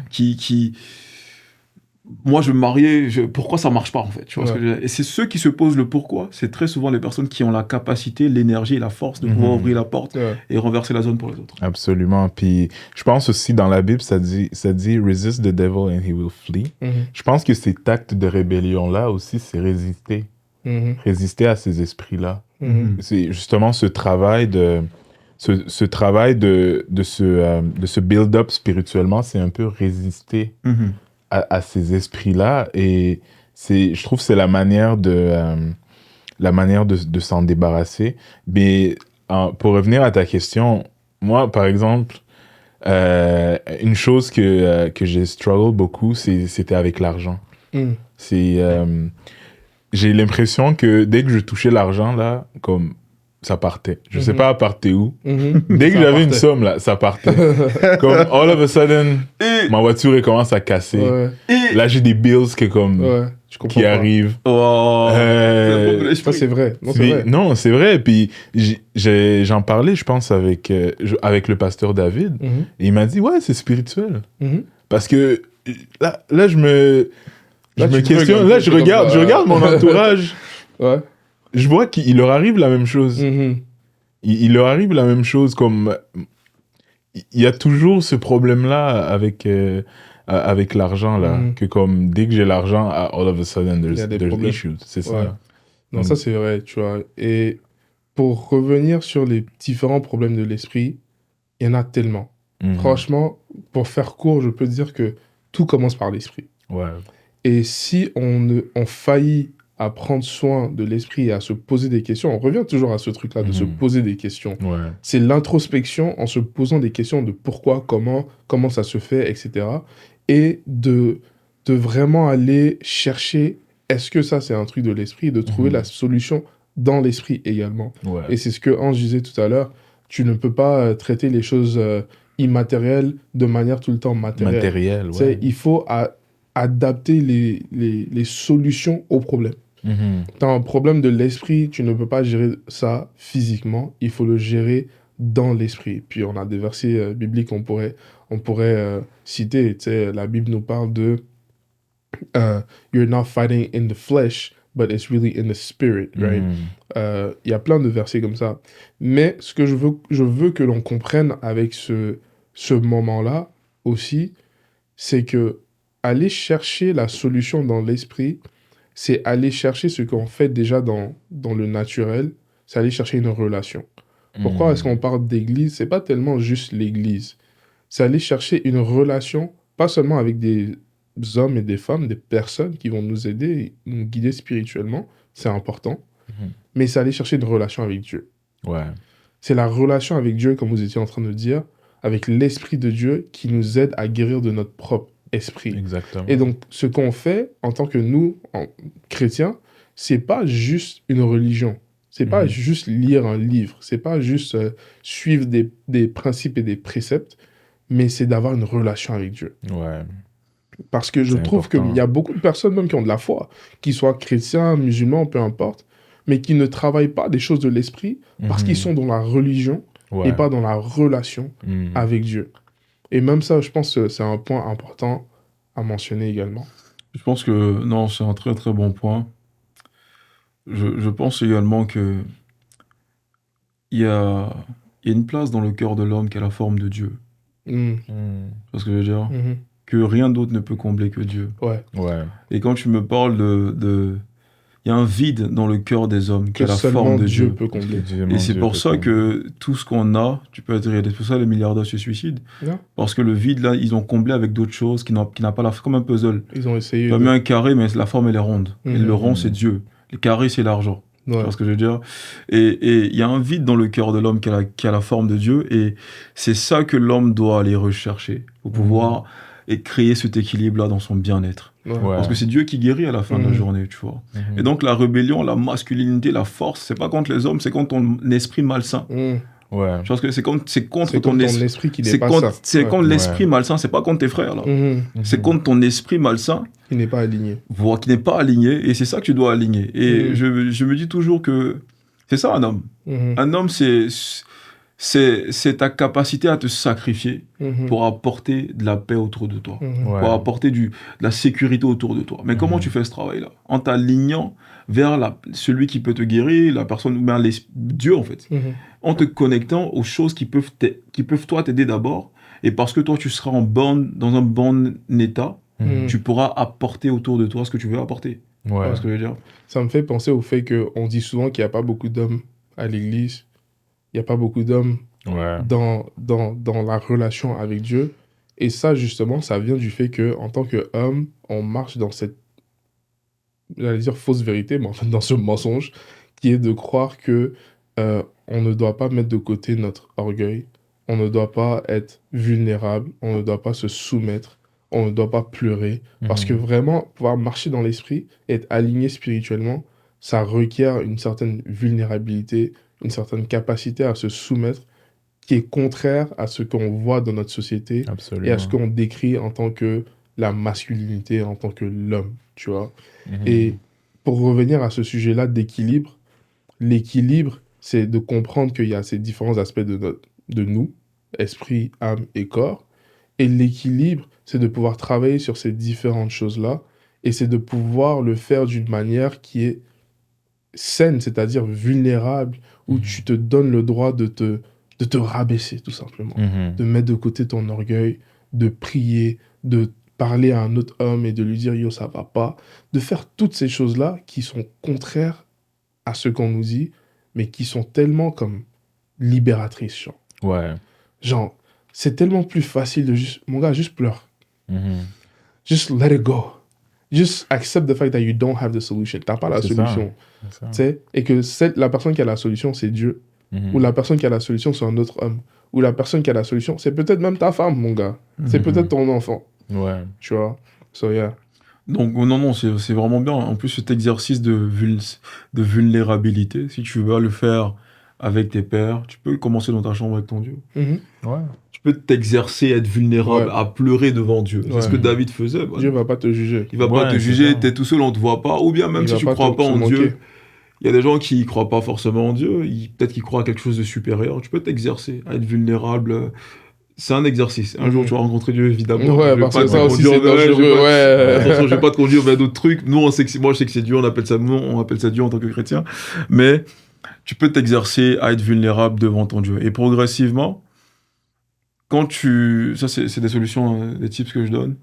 Moi, je me mariais, pourquoi ça marche pas, en fait, tu vois ce que Ouais. je veux dire. Et c'est ceux qui se posent le pourquoi, c'est très souvent les personnes qui ont la capacité, l'énergie et la force de pouvoir ouvrir la porte Ouais. et renverser la zone pour les autres. Absolument. Puis je pense aussi dans la Bible, ça dit resist the devil and he will flee. Mhm. Je pense que cet acte de rébellion-là aussi, c'est résister. Mhm. Résister à ces esprits-là. Mhm. C'est justement ce travail de se build-up spirituellement, c'est un peu résister à ces esprits-là. Et je trouve que c'est la manière de s'en débarrasser. Mais pour revenir à ta question, moi, par exemple, une chose que j'ai struggle beaucoup, c'était avec l'argent. Mhm. J'ai l'impression que dès que je touchais l'argent, là, comme ça partait. Je sais pas, partait où. Mhm. Dès que Ça j'avais une partait. somme, là, ça partait. Comme, all of a sudden, Et, ma voiture, elle commence à casser. Ouais. et... Là, j'ai des bills que, comme, Ouais. Je comprends qui pas. arrivent. Oh, Ça, c'est vrai. Non, c'est Mais- vrai. non, c'est vrai. Puis j'en parlais, je pense, avec le pasteur David. Mhm. Et il m'a dit, ouais, c'est spirituel. Mhm. Parce que là Je Là, me tu te questionne, regardes, là je t'es comme regarde, ça, je regarde mon entourage. Ouais. Je vois qu'il leur arrive la même chose. Mhm. Il leur arrive la même chose comme... Il y a toujours ce problème-là avec l'argent, là. Mhm. Que comme, dès que j'ai l'argent, all of a sudden, Il y a des there's problèmes. issues. C'est Ouais. ça. Non, Donc, ça c'est vrai, tu vois. Et pour revenir sur les différents problèmes de l'esprit, il y en a tellement. mhm. Franchement, pour faire court, je peux dire que tout commence par l'esprit. Ouais. Et si on faillit à prendre soin de l'esprit et à se poser des questions, on revient toujours à ce truc-là de se Mhm. poser des questions. Ouais. C'est l'introspection en se posant des questions de pourquoi, comment ça se fait, etc. Et de vraiment aller chercher, est-ce que ça c'est un truc de l'esprit, et de trouver Mhm. la solution dans l'esprit également. Ouais. Et c'est ce que Ange disait tout à l'heure, tu ne peux pas traiter les choses immatérielles de manière tout le temps matérielle. Matériel, Tu sais, ouais. il faut adapter les solutions aux problèmes. Mhm. Tu as un problème de l'esprit, tu ne peux pas gérer ça physiquement, il faut le gérer dans l'esprit. Puis on a des versets bibliques qu'on pourrait citer. Tu sais, la Bible nous parle de You're not fighting in the flesh, but it's really in the spirit, right? Mhm. Il y a plein de versets comme ça. Mais ce que je veux que l'on comprenne avec ce moment-là aussi, c'est que aller chercher la solution dans l'esprit, c'est aller chercher ce qu'on fait déjà dans le naturel, c'est aller chercher une relation. Pourquoi est-ce qu'on parle d'église? C'est pas tellement juste l'église. C'est aller chercher une relation, pas seulement avec des hommes et des femmes, des personnes qui vont nous aider et nous guider spirituellement, c'est important, Mhm. mais c'est aller chercher une relation avec Dieu. Ouais. C'est la relation avec Dieu, comme vous étiez en train de dire, avec l'Esprit de Dieu qui nous aide à guérir de notre propre esprit. Exactement. Et donc, ce qu'on fait en tant que nous, chrétiens, c'est pas juste une religion. C'est pas Mhm. juste lire un livre. C'est pas juste suivre des principes et des préceptes, mais c'est d'avoir une relation avec Dieu. Ouais. Parce que je C'est trouve qu'il important. y a beaucoup de personnes même qui ont de la foi, qu'ils soient chrétiens, musulmans, peu importe, mais qui ne travaillent pas des choses de l'esprit parce qu'ils Mhm. sont dans la religion Ouais. et pas dans la relation Mhm. avec Dieu. Et même ça, je pense que c'est un point important à mentionner également. Je pense que non, c'est un très très bon point. Je pense également que il y a, il y a une place dans le cœur de l'homme qui a la forme de Dieu. Mhm. Mhm. Tu vois ce que je veux dire? Mhm. Que rien d'autre ne peut combler que Dieu. Ouais. Ouais. Et quand tu me parles il y a un vide dans le cœur des hommes qui Que a la seulement forme de Dieu Dieu. peut combler. Exclusivement Et c'est Dieu pour peut ça combler. que tout ce qu'on a, tu peux être, c'est pour ça les milliardaires se suicident. Non? Parce que le vide, là, ils ont comblé avec d'autres choses qui n'a pas la comme un puzzle. Ils ont essayé Tu as mis un carré, mais la forme, elle est ronde. Et Mhm. le rond, c'est Dieu. Le carré, c'est l'argent. Tu Ouais. vois ce que je veux dire? Et il y a un vide dans le cœur de l'homme qui a la forme de Dieu. Et c'est ça que l'homme doit aller rechercher pour pouvoir et créer cet équilibre-là dans son bien-être. Ouais. Ouais. Parce que c'est Dieu qui guérit à la fin de la Mhm. journée, tu vois. Mhm. Et donc la rébellion, la masculinité, la force, c'est pas contre les hommes, c'est contre ton esprit malsain. Mhm. Ouais. Je pense que c'est contre C'est ton comme ton esprit. esprit qui n'est C'est pas contre, ça. c'est Ouais. contre Ouais. l'esprit malsain, c'est pas contre tes frères, là. Mhm. C'est Mhm. contre ton esprit malsain, Qui n'est pas aligné. voire qui n'est pas aligné, et c'est ça que tu dois aligner. Et Mhm. je me dis toujours que c'est ça un homme. Mhm. Un homme, c'est ta capacité à te sacrifier Mhm. pour apporter de la paix autour de toi, Mhm. Ouais. pour apporter de la sécurité autour de toi. Mais comment tu fais ce travail-là? En t'alignant vers celui qui peut te guérir, la personne, ou bien Dieu en fait. Mhm. En te connectant aux choses qui peuvent toi t'aider d'abord. Et parce que toi, tu seras dans un bon état, Mhm. tu pourras apporter autour de toi ce que tu veux apporter. Tu Ouais. vois ce que je veux dire? Ça me fait penser au fait qu'on dit souvent qu'il n'y a pas beaucoup d'hommes à l'église. Il n'y a pas beaucoup d'hommes Ouais. dans la relation avec Dieu. Et ça, justement, ça vient du fait qu'en tant qu'homme, on marche dans cette, j'allais dire fausse vérité, mais en fait dans ce mensonge, qui est de croire que on ne doit pas mettre de côté notre orgueil, on ne doit pas être vulnérable, on ne doit pas se soumettre, on ne doit pas pleurer. Parce que Mhm. vraiment, pouvoir marcher dans l'esprit et être aligné spirituellement, ça requiert une certaine vulnérabilité, une certaine capacité à se soumettre, qui est contraire à ce qu'on voit dans notre société et à ce Absolument. qu'on décrit en tant que la masculinité, en tant que l'homme, tu vois. Mhm. Et pour revenir à ce sujet-là d'équilibre, l'équilibre, c'est de comprendre qu'il y a ces différents aspects de nous, esprit, âme et corps. Et l'équilibre, c'est de pouvoir travailler sur ces différentes choses-là Et c'est de pouvoir le faire d'une manière qui est saine, c'est-à-dire vulnérable, où tu te donnes le droit de te rabaisser, tout simplement. De mettre de côté ton orgueil, de prier, de parler à un autre homme et de lui dire « Yo, ça va pas ». De faire toutes ces choses-là qui sont contraires à ce qu'on nous dit, mais qui sont tellement comme libératrices, genre. Ouais. Genre, c'est tellement plus facile de juste... Mon gars, juste pleure. Just let it go. Just accept the fact that you don't have the solution. T'as pas la C'est solution. ça. Tu sais, et que la personne qui a la solution, c'est Dieu. Ou la personne qui a la solution, c'est un autre homme. Ou la personne qui a la solution, c'est peut-être même ta femme, mon gars. C'est peut-être ton enfant. Ouais. Tu vois. So, yeah. Donc, non, c'est vraiment bien. En plus, cet exercice de vulnérabilité, si tu veux le faire avec tes pairs, tu peux le commencer dans ta chambre avec ton Dieu. Mhm. Ouais. Tu peux t'exercer, être vulnérable, Ouais. à pleurer devant Dieu. C'est ce que David faisait. Dieu va pas te juger. Il va Ouais, pas te c'est juger, ça. t'es tout seul, on te voit pas. Ou bien même Il si va tu pas crois pas se en moquer. Dieu, il y a des gens qui croient pas forcément en Dieu, peut-être qu'ils croient à quelque chose de supérieur. Tu peux t'exercer, à être vulnérable. C'est un exercice. Un jour, tu vas rencontrer Dieu, évidemment. Ouais, Je vais parce pas que te ça aussi, conduire c'est vers- je vais dangereux. pas- Ouais. Attention, je vais pas te conduire vers d'autres trucs. Nous, moi, je sais que c'est Dieu, on appelle ça Dieu en tant que chrétien. Mais tu peux t'exercer à être vulnérable devant ton Dieu. Et progressivement, ça, c'est des solutions, des tips que je donne.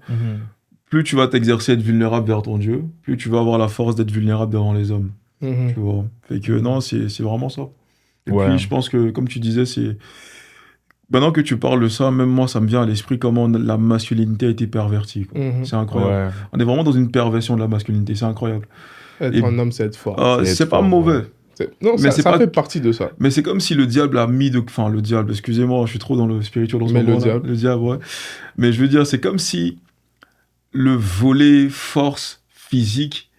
Plus tu vas t'exercer à être vulnérable vers ton Dieu, plus tu vas avoir la force d'être vulnérable devant les hommes. Mhm. Tu vois. Fait que non, c'est vraiment ça. Et Ouais. puis, je pense que, comme tu disais, c'est... Maintenant que tu parles de ça, même moi, ça me vient à l'esprit comment la masculinité a été pervertie, quoi. Mhm. C'est incroyable. Ouais. On est vraiment dans une perversion de la masculinité, c'est incroyable. Être Et- un homme, c'est être fort. C'est C'est être pas fort, mauvais, ouais. Non, mais c'est ça pas- fait partie de ça. mais c'est comme si le diable a mis de... Enfin, le diable, excusez-moi, je suis trop dans le spirituel en ce Mais le moment. diable. Le diable, ouais. Mais je veux dire, c'est comme si le volet force physique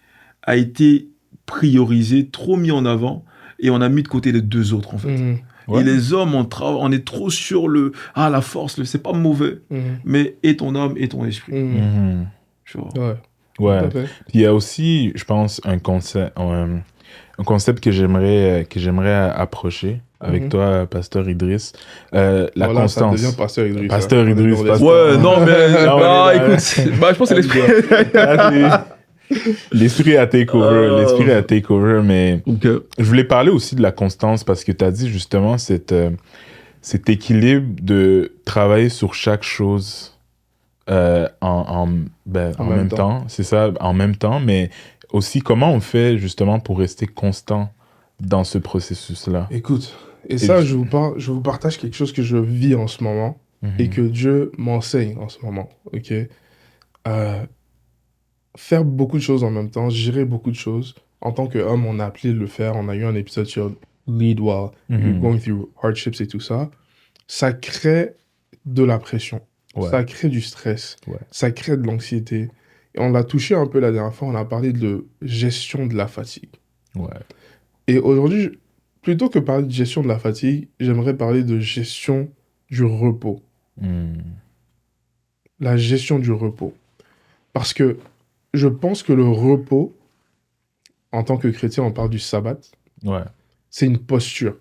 a été priorisé, trop mis en avant, et on a mis de côté les deux autres, en fait. Mhm. Ouais. Et les hommes, on est trop sur la force, c'est pas mauvais, Mhm. mais et ton âme et ton esprit. Mhm. Tu vois. Ouais. Ouais. Tout à fait. Puis il y a aussi, je pense, un concept que j'aimerais approcher avec toi, Pasteur Idriss. La Voilà, constance. Ça devient Pasteur Idriss. Pasteur hein. Idriss, On est Pasteur- Ouais, non, mais... Là, on est là. écoute, je pense que c'est l'esprit. L'esprit a take over, mais Ok. je voulais parler aussi de la constance parce que tu as dit justement cet équilibre de travailler sur chaque chose en même temps. C'est ça, en même temps, mais aussi comment on fait justement pour rester constant dans ce processus-là. Écoute, et ça, je vous partage quelque chose que je vis en ce moment et que Dieu m'enseigne en ce moment, ok? Faire beaucoup de choses en même temps, gérer beaucoup de choses. En tant qu'homme, on a appelé le faire. On a eu un épisode sur Lead While you're going through hardships et tout ça. Ça crée de la pression. Ouais. Ça crée du stress. Ouais. Ça crée de l'anxiété. Et on l'a touché un peu la dernière fois. On a parlé de gestion de la fatigue. Ouais. Et aujourd'hui, plutôt que parler de gestion de la fatigue, j'aimerais parler de gestion du repos. La gestion du repos. Parce que je pense que le repos, en tant que chrétien, on parle du sabbat, Ouais. c'est une posture.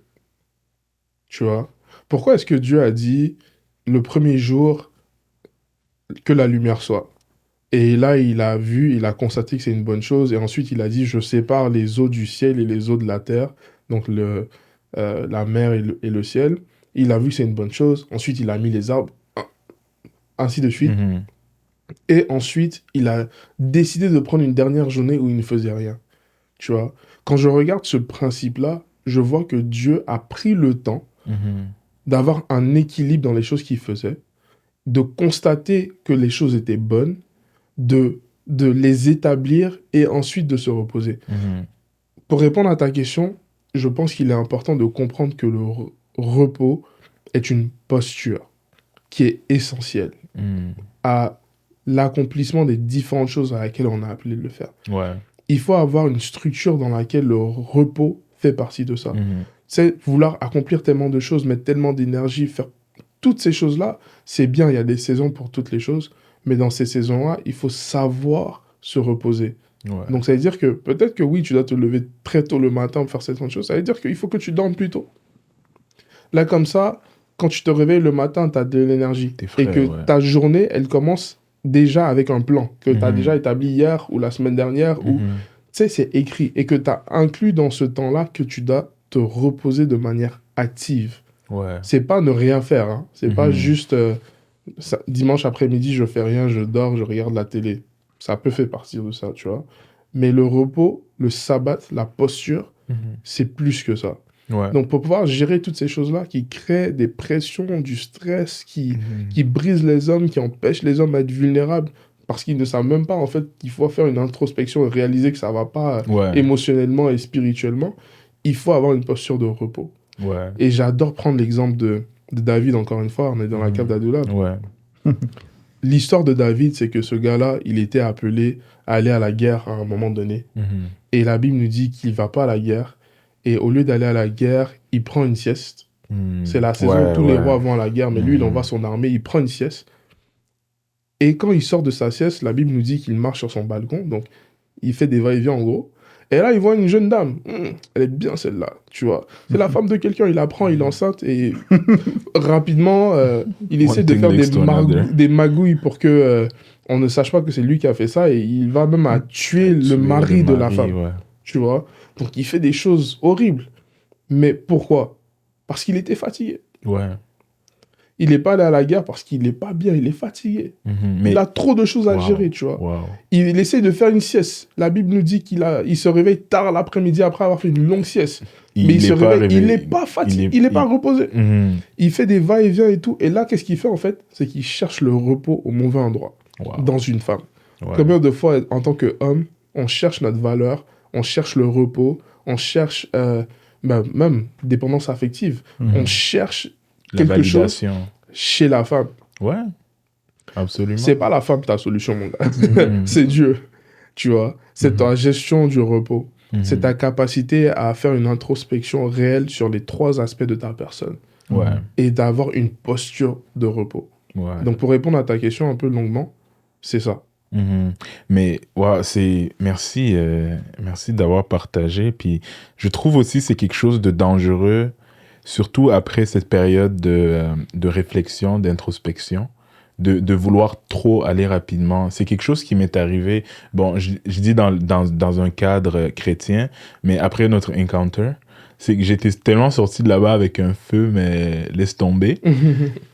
Tu vois? Pourquoi est-ce que Dieu a dit le premier jour que la lumière soit? Et là, il a vu, il a constaté que c'est une bonne chose. Et ensuite, il a dit, je sépare les eaux du ciel et les eaux de la terre. Donc, la mer et le ciel. Il a vu que c'est une bonne chose. Ensuite, il a mis les arbres. Ainsi de suite. Et ensuite, il a décidé de prendre une dernière journée où il ne faisait rien. Tu vois? Quand je regarde ce principe-là, je vois que Dieu a pris le temps d'avoir un équilibre dans les choses qu'il faisait, de constater que les choses étaient bonnes, de les établir et ensuite de se reposer. Pour répondre à ta question, je pense qu'il est important de comprendre que le repos est une posture qui est essentielle à l'accomplissement des différentes choses à laquelle on a appelé de le faire. Ouais. Il faut avoir une structure dans laquelle le repos fait partie de ça. C'est vouloir accomplir tellement de choses, mettre tellement d'énergie, faire toutes ces choses-là, c'est bien, il y a des saisons pour toutes les choses, mais dans ces saisons-là, il faut savoir se reposer. Ouais. Donc ça veut dire que peut-être que oui, tu dois te lever très tôt le matin pour faire certaines choses, ça veut dire qu'il faut que tu dormes plus tôt. Là, comme ça, quand tu te réveilles le matin, tu as de l'énergie. T'es frais, Et que ouais. ta journée, elle commence déjà avec un plan que tu as Mhm. déjà établi hier ou la semaine dernière, ou Mhm. tu sais, c'est écrit et que tu as inclus dans ce temps-là que tu dois te reposer de manière active. Ouais. C'est pas ne rien faire, hein. C'est pas Mhm. juste dimanche après-midi, je fais rien, je dors, je regarde la télé. Ça peut faire partie de ça, tu vois. Mais le repos, le sabbat, la posture, Mhm. c'est plus que ça. Ouais. Donc, pour pouvoir gérer toutes ces choses-là qui créent des pressions, du stress, Mhm. qui brisent les hommes, qui empêchent les hommes d'être vulnérables, parce qu'ils ne savent même pas, en fait, qu'il faut faire une introspection et réaliser que ça va pas Ouais. émotionnellement et spirituellement, il faut avoir une posture de repos. Ouais. Et j'adore prendre l'exemple de David, encore une fois, on est dans la cave d'Adullam. Ouais. L'histoire de David, c'est que ce gars-là, il était appelé à aller à la guerre à un moment donné. Mhm. Et la Bible nous dit qu'il va pas à la guerre. Et au lieu d'aller à la guerre, il prend une sieste. Mhm. C'est la saison où tous les Ouais. rois vont à la guerre, mais lui, il Mhm. envoie son armée, il prend une sieste. Et quand il sort de sa sieste, la Bible nous dit qu'il marche sur son balcon. Donc, il fait des va-et-vient en gros. Et là, il voit une jeune dame. Elle est bien celle-là, tu vois. C'est la femme de quelqu'un, il apprend, il est enceinte. Et rapidement, il essaie One de thing faire leads to another. des magouilles pour que on ne sache pas que c'est lui qui a fait ça. Et il va même à tuer le mari de la femme, Ouais. tu vois. Donc, il fait des choses horribles. Mais pourquoi? Parce qu'il était fatigué. Ouais. Il n'est pas allé à la guerre parce qu'il n'est pas bien, il est fatigué. Mhm. Il a trop de choses à Wow. gérer, tu vois. Wow. Il essaie de faire une sieste. La Bible nous dit il se réveille tard l'après-midi après avoir fait une longue sieste. Mais il se réveille, il n'est pas fatigué, il n'est pas reposé. Mhm. Il fait des va-et-vient et tout. Et là, qu'est-ce qu'il fait en fait? C'est qu'il cherche le repos au mauvais endroit, Wow. dans une femme. Ouais. Combien de fois, en tant qu'homme, on cherche notre valeur, on cherche le repos, on cherche même dépendance affective. Mhm. On cherche La quelque chose validation. chez la femme. Ouais. Absolument. C'est pas la femme ta solution, mon gars. Mhm. C'est Dieu, tu vois. C'est Mhm. ta gestion du repos. Mhm. C'est ta capacité à faire une introspection réelle sur les 3 aspects de ta personne Ouais. et d'avoir une posture de repos. Ouais. Donc, pour répondre à ta question un peu longuement, c'est ça. Mhm. Mais ouais, merci, merci d'avoir partagé. Puis je trouve aussi c'est quelque chose de dangereux, surtout après cette période de réflexion, d'introspection, de vouloir trop aller rapidement. C'est quelque chose qui m'est arrivé. Bon, je dis dans un cadre chrétien, mais après notre encounter, c'est que j'étais tellement sorti de là-bas avec un feu, mais laisse tomber.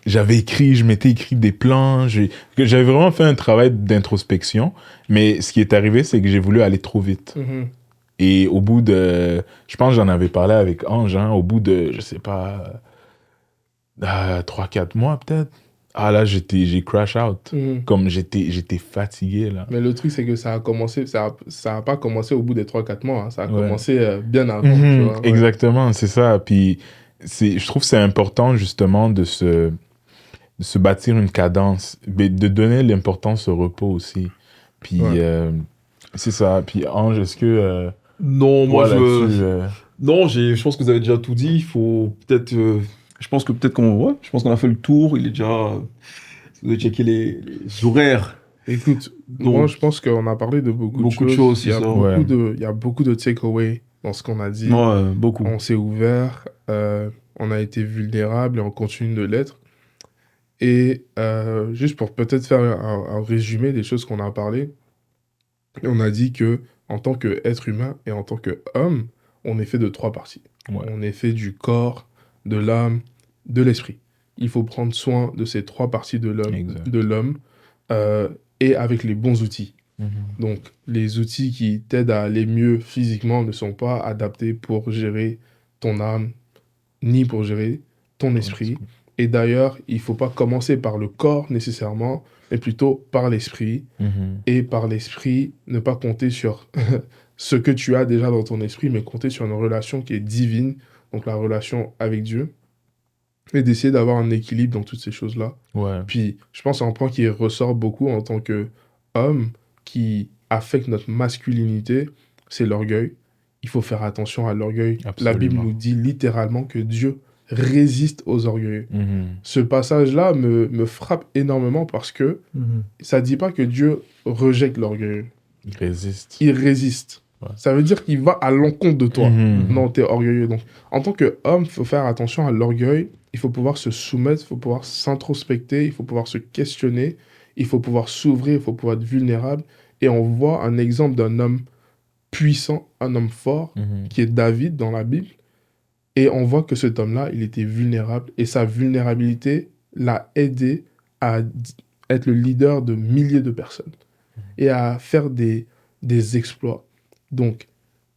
Je m'étais écrit des plans, j'avais vraiment fait un travail d'introspection, mais ce qui est arrivé, c'est que j'ai voulu aller trop vite. Et au bout de, je pense que j'en avais parlé avec Ange, hein, au bout de, je sais pas, 3-4 mois peut-être, là, j'ai crash out. Comme j'étais fatigué, là. Mais le truc, c'est que ça a commencé, ça a pas commencé au bout des 3-4 mois, hein. Ça a Ouais. commencé bien avant, tu vois. Ouais. Exactement, c'est ça. Puis je trouve que c'est important, justement, de se bâtir une cadence, mais de donner l'importance au repos aussi. Puis Ouais. c'est ça. Puis Ange, est-ce que Non, moi, toi, là-dessus, Non, je pense que vous avez déjà tout dit. Il faut peut-être. Je pense qu'on a fait le tour. Il est déjà. Vous avez checké les horaires. Écoute, Donc, moi, je pense qu'on a parlé de beaucoup de choses. choses, Il y a c'est ça. Ouais. il y a beaucoup de takeaways dans ce qu'on a dit. Ouais, beaucoup. On s'est ouvert, on a été vulnérable et on continue de l'être. Et juste pour peut-être faire un résumé des choses qu'on a parlé, on a dit que en tant qu'être humain et en tant qu'homme, on est fait de 3 parties. Ouais. On est fait du corps, de l'âme, de l'esprit. Il faut prendre soin de ces 3 parties de Exact. l'homme et avec les bons outils. Mhm. Donc, les outils qui t'aident à aller mieux physiquement ne sont pas adaptés pour gérer ton âme, ni pour gérer ton esprit. Et d'ailleurs, il ne faut pas commencer par le corps nécessairement, mais plutôt par l'esprit. Mhm. Et par l'esprit, ne pas compter sur ce que tu as déjà dans ton esprit, mais compter sur une relation qui est divine, donc la relation avec Dieu. Et d'essayer d'avoir un équilibre dans toutes ces choses-là. Ouais. Puis, je pense un point qui ressort beaucoup en tant qu'homme, qui affecte notre masculinité, c'est l'orgueil. Il faut faire attention à l'orgueil. La Absolument. Bible nous dit littéralement que Dieu résiste aux orgueilleux. Mhm. Ce passage-là me frappe énormément parce que ça ne dit pas que Dieu rejette l'orgueilleux. Il résiste. Il résiste. Ouais. Ça veut dire qu'il va à l'encontre de toi. Mhm. Non, tu es orgueilleux. Donc, en tant qu'homme, il faut faire attention à l'orgueil. Il faut pouvoir se soumettre, il faut pouvoir s'introspecter, il faut pouvoir se questionner, il faut pouvoir s'ouvrir, il faut pouvoir être vulnérable. Et on voit un exemple d'un homme puissant, un homme fort, qui est David dans la Bible. Et on voit que cet homme-là, il était vulnérable. Et sa vulnérabilité l'a aidé à être le leader de milliers de personnes et à faire des exploits. Donc,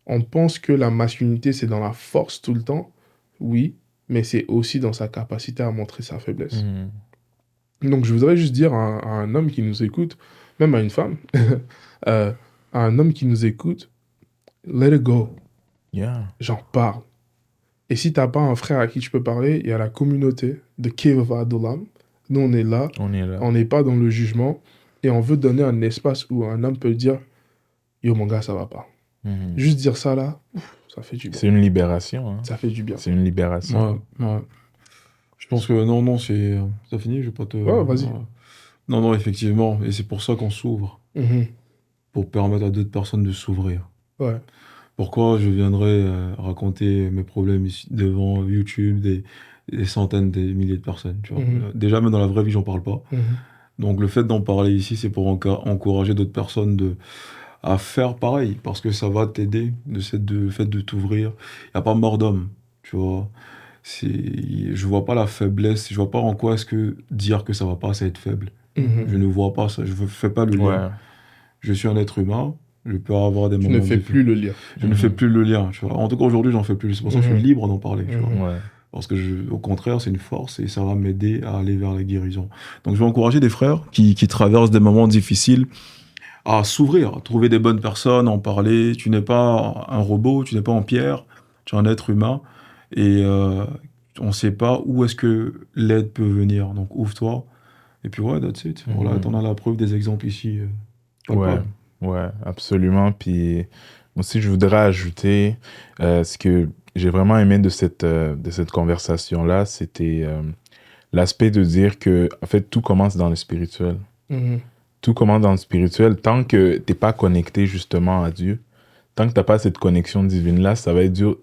on pense que la masculinité, c'est dans la force tout le temps. Oui, mais c'est aussi dans sa capacité à montrer sa faiblesse. Donc, je voudrais juste dire à un homme qui nous écoute, même à une femme, à un homme qui nous écoute, let it go. Yeah. J'en parle. Et si t'as pas un frère à qui tu peux parler, il y a la communauté de Cave of Adullam. Nous, on est là. On est là. On n'est pas dans le jugement. Et on veut donner un espace où un homme peut dire « Yo, mon gars, ça va pas. » Juste dire ça, là, ça fait du bien. C'est une libération. Hein. Ça fait du bien. C'est une libération. Ouais. Je pense que non, c'est... Ça finit, je vais pas te... Ouais, vas-y. Non, effectivement. Et c'est pour ça qu'on s'ouvre. Pour permettre à d'autres personnes de s'ouvrir. Ouais. Pourquoi je viendrais raconter mes problèmes ici, devant YouTube, des centaines, des milliers de personnes, tu vois. Déjà, même dans la vraie vie, j'en parle pas. Donc, le fait d'en parler ici, c'est pour encourager d'autres personnes à faire pareil, parce que ça va t'aider, le fait de t'ouvrir. Il n'y a pas mort d'homme, tu vois. Je vois pas la faiblesse, je vois pas en quoi est-ce que dire que ça va pas, c'est être faible. Je ne vois pas ça, je fais pas le lien. Ouais. Je suis un être humain, je peux avoir des moments... Tu ne fais plus le lien. Je ne fais plus le lien, tu vois. En tout cas, aujourd'hui, j'en fais plus. C'est pour ça que je suis libre d'en parler, tu vois. Ouais. Parce que, au contraire, c'est une force et ça va m'aider à aller vers la guérison. Donc, je vais encourager des frères qui traversent des moments difficiles à s'ouvrir, à trouver des bonnes personnes, à en parler. Tu n'es pas un robot, tu n'es pas en pierre, tu es un être humain. Et on ne sait pas où est-ce que l'aide peut venir. Donc, ouvre-toi. Et puis, ouais, that's it. Voilà, t'en as la preuve des exemples ici. Ouais, absolument. Puis aussi, je voudrais ajouter ce que j'ai vraiment aimé de cette conversation-là, c'était l'aspect de dire que, en fait, tout commence dans le spirituel. Tout commence dans le spirituel. Tant que tu n'es pas connecté justement à Dieu, tant que tu n'as pas cette connexion divine-là, ça va être dur.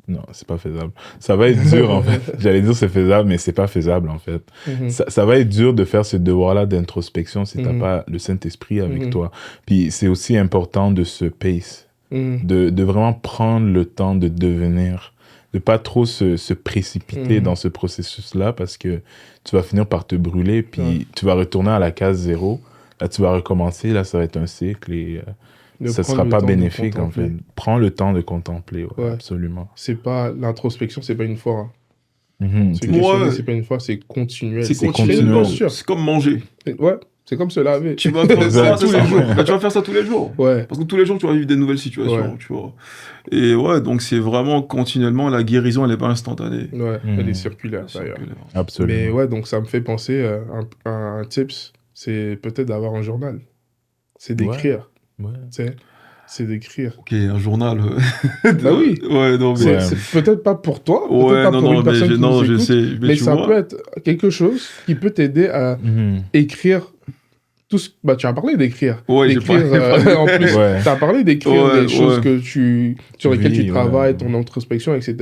Non, c'est pas faisable. Ça va être dur, en fait. J'allais dire c'est faisable, mais c'est pas faisable, en fait. Ça va être dur de faire ce devoir-là d'introspection si t'as pas le Saint-Esprit avec toi. Puis c'est aussi important de se pace, de vraiment prendre le temps de devenir, de pas trop se précipiter dans ce processus-là parce que tu vas finir par te brûler, puis tu vas retourner à la case 0. Là, tu vas recommencer, là, ça va être un cycle et... ça ne sera pas bénéfique, en fait. Prends le temps de contempler, absolument. C'est pas... L'introspection, c'est pas une fois. C'est pas une fois, c'est continuel. C'est continuel. C'est comme manger. Ouais, c'est comme se laver. Tu vas faire ça tous les jours. Bah, tu vas faire ça tous les jours. Ouais. Parce que tous les jours, tu vas vivre des nouvelles situations, tu vois. Et ouais, donc c'est vraiment continuellement, la guérison, elle n'est pas instantanée. Ouais, elle est circulaire, d'ailleurs. Absolument. Mais ouais, donc ça me fait penser à un tips, c'est peut-être d'avoir un journal. C'est d'écrire. Ouais. C'est d'écrire. Ok, un journal. Bah oui. Ouais, non, mais... C'est peut-être pas pour toi, peut-être ouais, pas non, pour non, une personne qui nous je écoute, sais. mais ça peut être quelque chose qui peut t'aider à écrire tout ce... Bah, tu as parlé d'écrire. Ouais, d'écrire en plus, tu as parlé d'écrire des choses que sur lesquelles tu travailles, ton introspection, etc.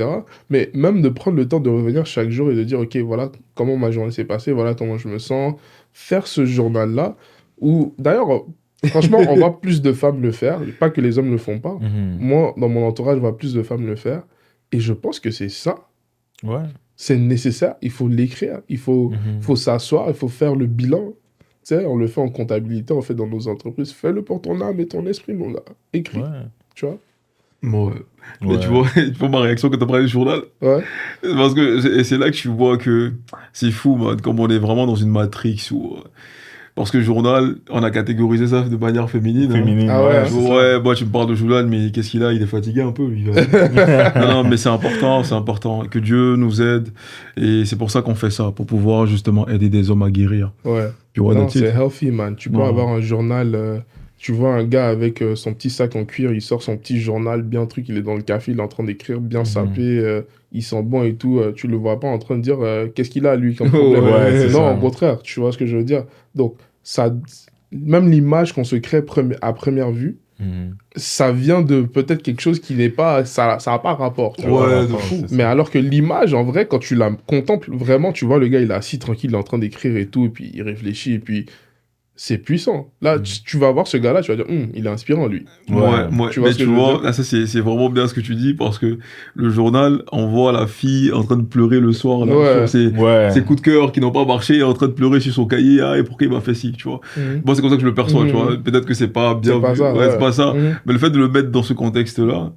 Mais même de prendre le temps de revenir chaque jour et de dire, OK, voilà comment ma journée s'est passée, voilà comment je me sens. Faire ce journal-là, où d'ailleurs... Franchement, on voit plus de femmes le faire. Pas que les hommes ne le font pas. Moi, dans mon entourage, je vois plus de femmes le faire. Et je pense que c'est ça. Ouais. C'est nécessaire. Il faut l'écrire. Il faut s'asseoir. Il faut faire le bilan. Tu sais, on le fait en comptabilité, on fait dans nos entreprises. Fais-le pour ton âme et ton esprit, mon gars. Écris. Ouais. Tu vois. Bon, mais tu vois ma réaction quand tu as parlé du journal. Ouais. Parce que c'est là que tu vois que c'est fou, man, comme on est vraiment dans une matrix où... Parce que le journal, on a catégorisé ça de manière féminine. Ah ouais, moi tu me parles de journal, mais qu'est-ce qu'il a? Il est fatigué un peu, lui. Non, mais c'est important que Dieu nous aide. Et c'est pour ça qu'on fait ça, pour pouvoir justement aider des hommes à guérir. Ouais. Non, c'est healthy, man. Tu peux avoir un journal... tu vois un gars avec son petit sac en cuir, il sort son petit journal bien truc, il est dans le café, il est en train d'écrire bien sapé, il sent bon et tout. Tu le vois pas en train de dire qu'est-ce qu'il a lui comme problème. Non, au contraire, tu vois ce que je veux dire. Donc, ça, même l'image qu'on se crée à première vue, ça vient de peut-être quelque chose qui n'est pas... Ça n'a pas rapport. Ouais, de fou. Mais alors que l'image, en vrai, quand tu la contemples vraiment, tu vois le gars, il est assis tranquille, il est en train d'écrire et tout, et puis il réfléchit, et puis... c'est puissant. Là, tu vas voir ce gars-là, tu vas dire, il est inspirant, lui. Ouais, Tu vois mais ce que tu je veux vois, dire? là, ça c'est vraiment bien ce que tu dis parce que le journal, on voit la fille en train de pleurer le soir là, Ouais. sur ses coups de cœur qui n'ont pas marché, en train de pleurer sur son cahier, et pourquoi il m'a fait ci, tu vois. Mhm. Moi, c'est comme ça que je le perçois, tu Mhm. vois. Peut-être que c'est pas bien C'est pas vu, ça. ouais, c'est pas ça, Mhm. mais le fait de le mettre dans ce contexte-là,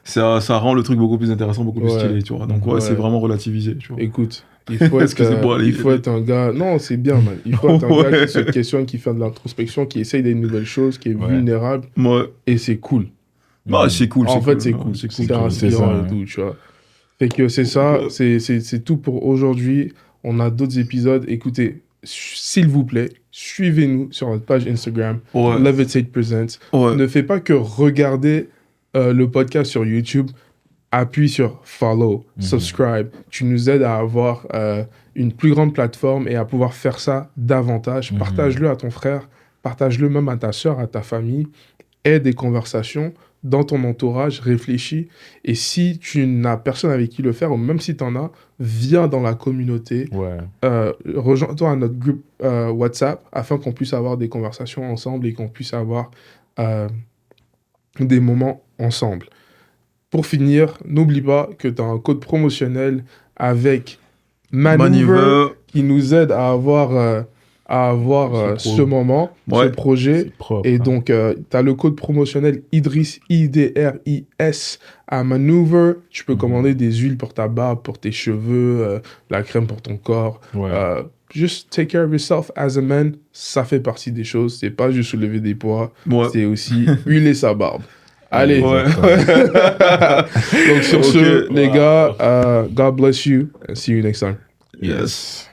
ça rend le truc beaucoup plus intéressant, beaucoup plus Ouais. stylé, tu vois. Donc, ouais, Ouais. c'est vraiment relativisé, tu vois. Écoute, il faut Est-ce être, que c'est bon, allez, il faut être un gars. Non, c'est bien, man. Il faut être un Ouais. gars qui se questionne, qui fait de l'introspection, qui essaye des nouvelles choses, qui est Ouais. vulnérable. Ouais. Et c'est cool. Bah, c'est cool, En c'est fait, cool. c'est Non, cool. c'est C'est cool. inspirant ça, et hein. tout, tu vois. Fait que c'est ça. C'est tout pour aujourd'hui. On a d'autres épisodes. Écoutez, s'il vous plaît, suivez-nous sur notre page Instagram, Ouais. Levitate Presents. Ouais. Ne fais pas que regarder le podcast sur YouTube. Appuie sur follow, subscribe. Tu nous aides à avoir une plus grande plateforme et à pouvoir faire ça davantage. Partage-le à ton frère, partage-le même à ta soeur, à ta famille. Aie des conversations dans ton entourage, réfléchis. Et si tu n'as personne avec qui le faire, ou même si tu en as, viens dans la communauté. Ouais. Rejoins-toi à notre groupe WhatsApp afin qu'on puisse avoir des conversations ensemble et qu'on puisse avoir des moments ensemble. Pour finir, n'oublie pas que tu as un code promotionnel avec Maneuver qui nous aide à avoir ce moment, Ouais. ce projet. C'est propre. Et hein. donc, tu as le code promotionnel Idris, IDRIS à Maneuver. Tu peux commander des huiles pour ta barbe, pour tes cheveux, la crème pour ton corps. Ouais. Just take care of yourself as a man. Ça fait partie des choses. C'est pas juste soulever des poids. Ouais. C'est aussi huiler sa barbe. Allez. Ouais. Donc sur Ok. ce, les gars, God bless you and see you next time. Yes.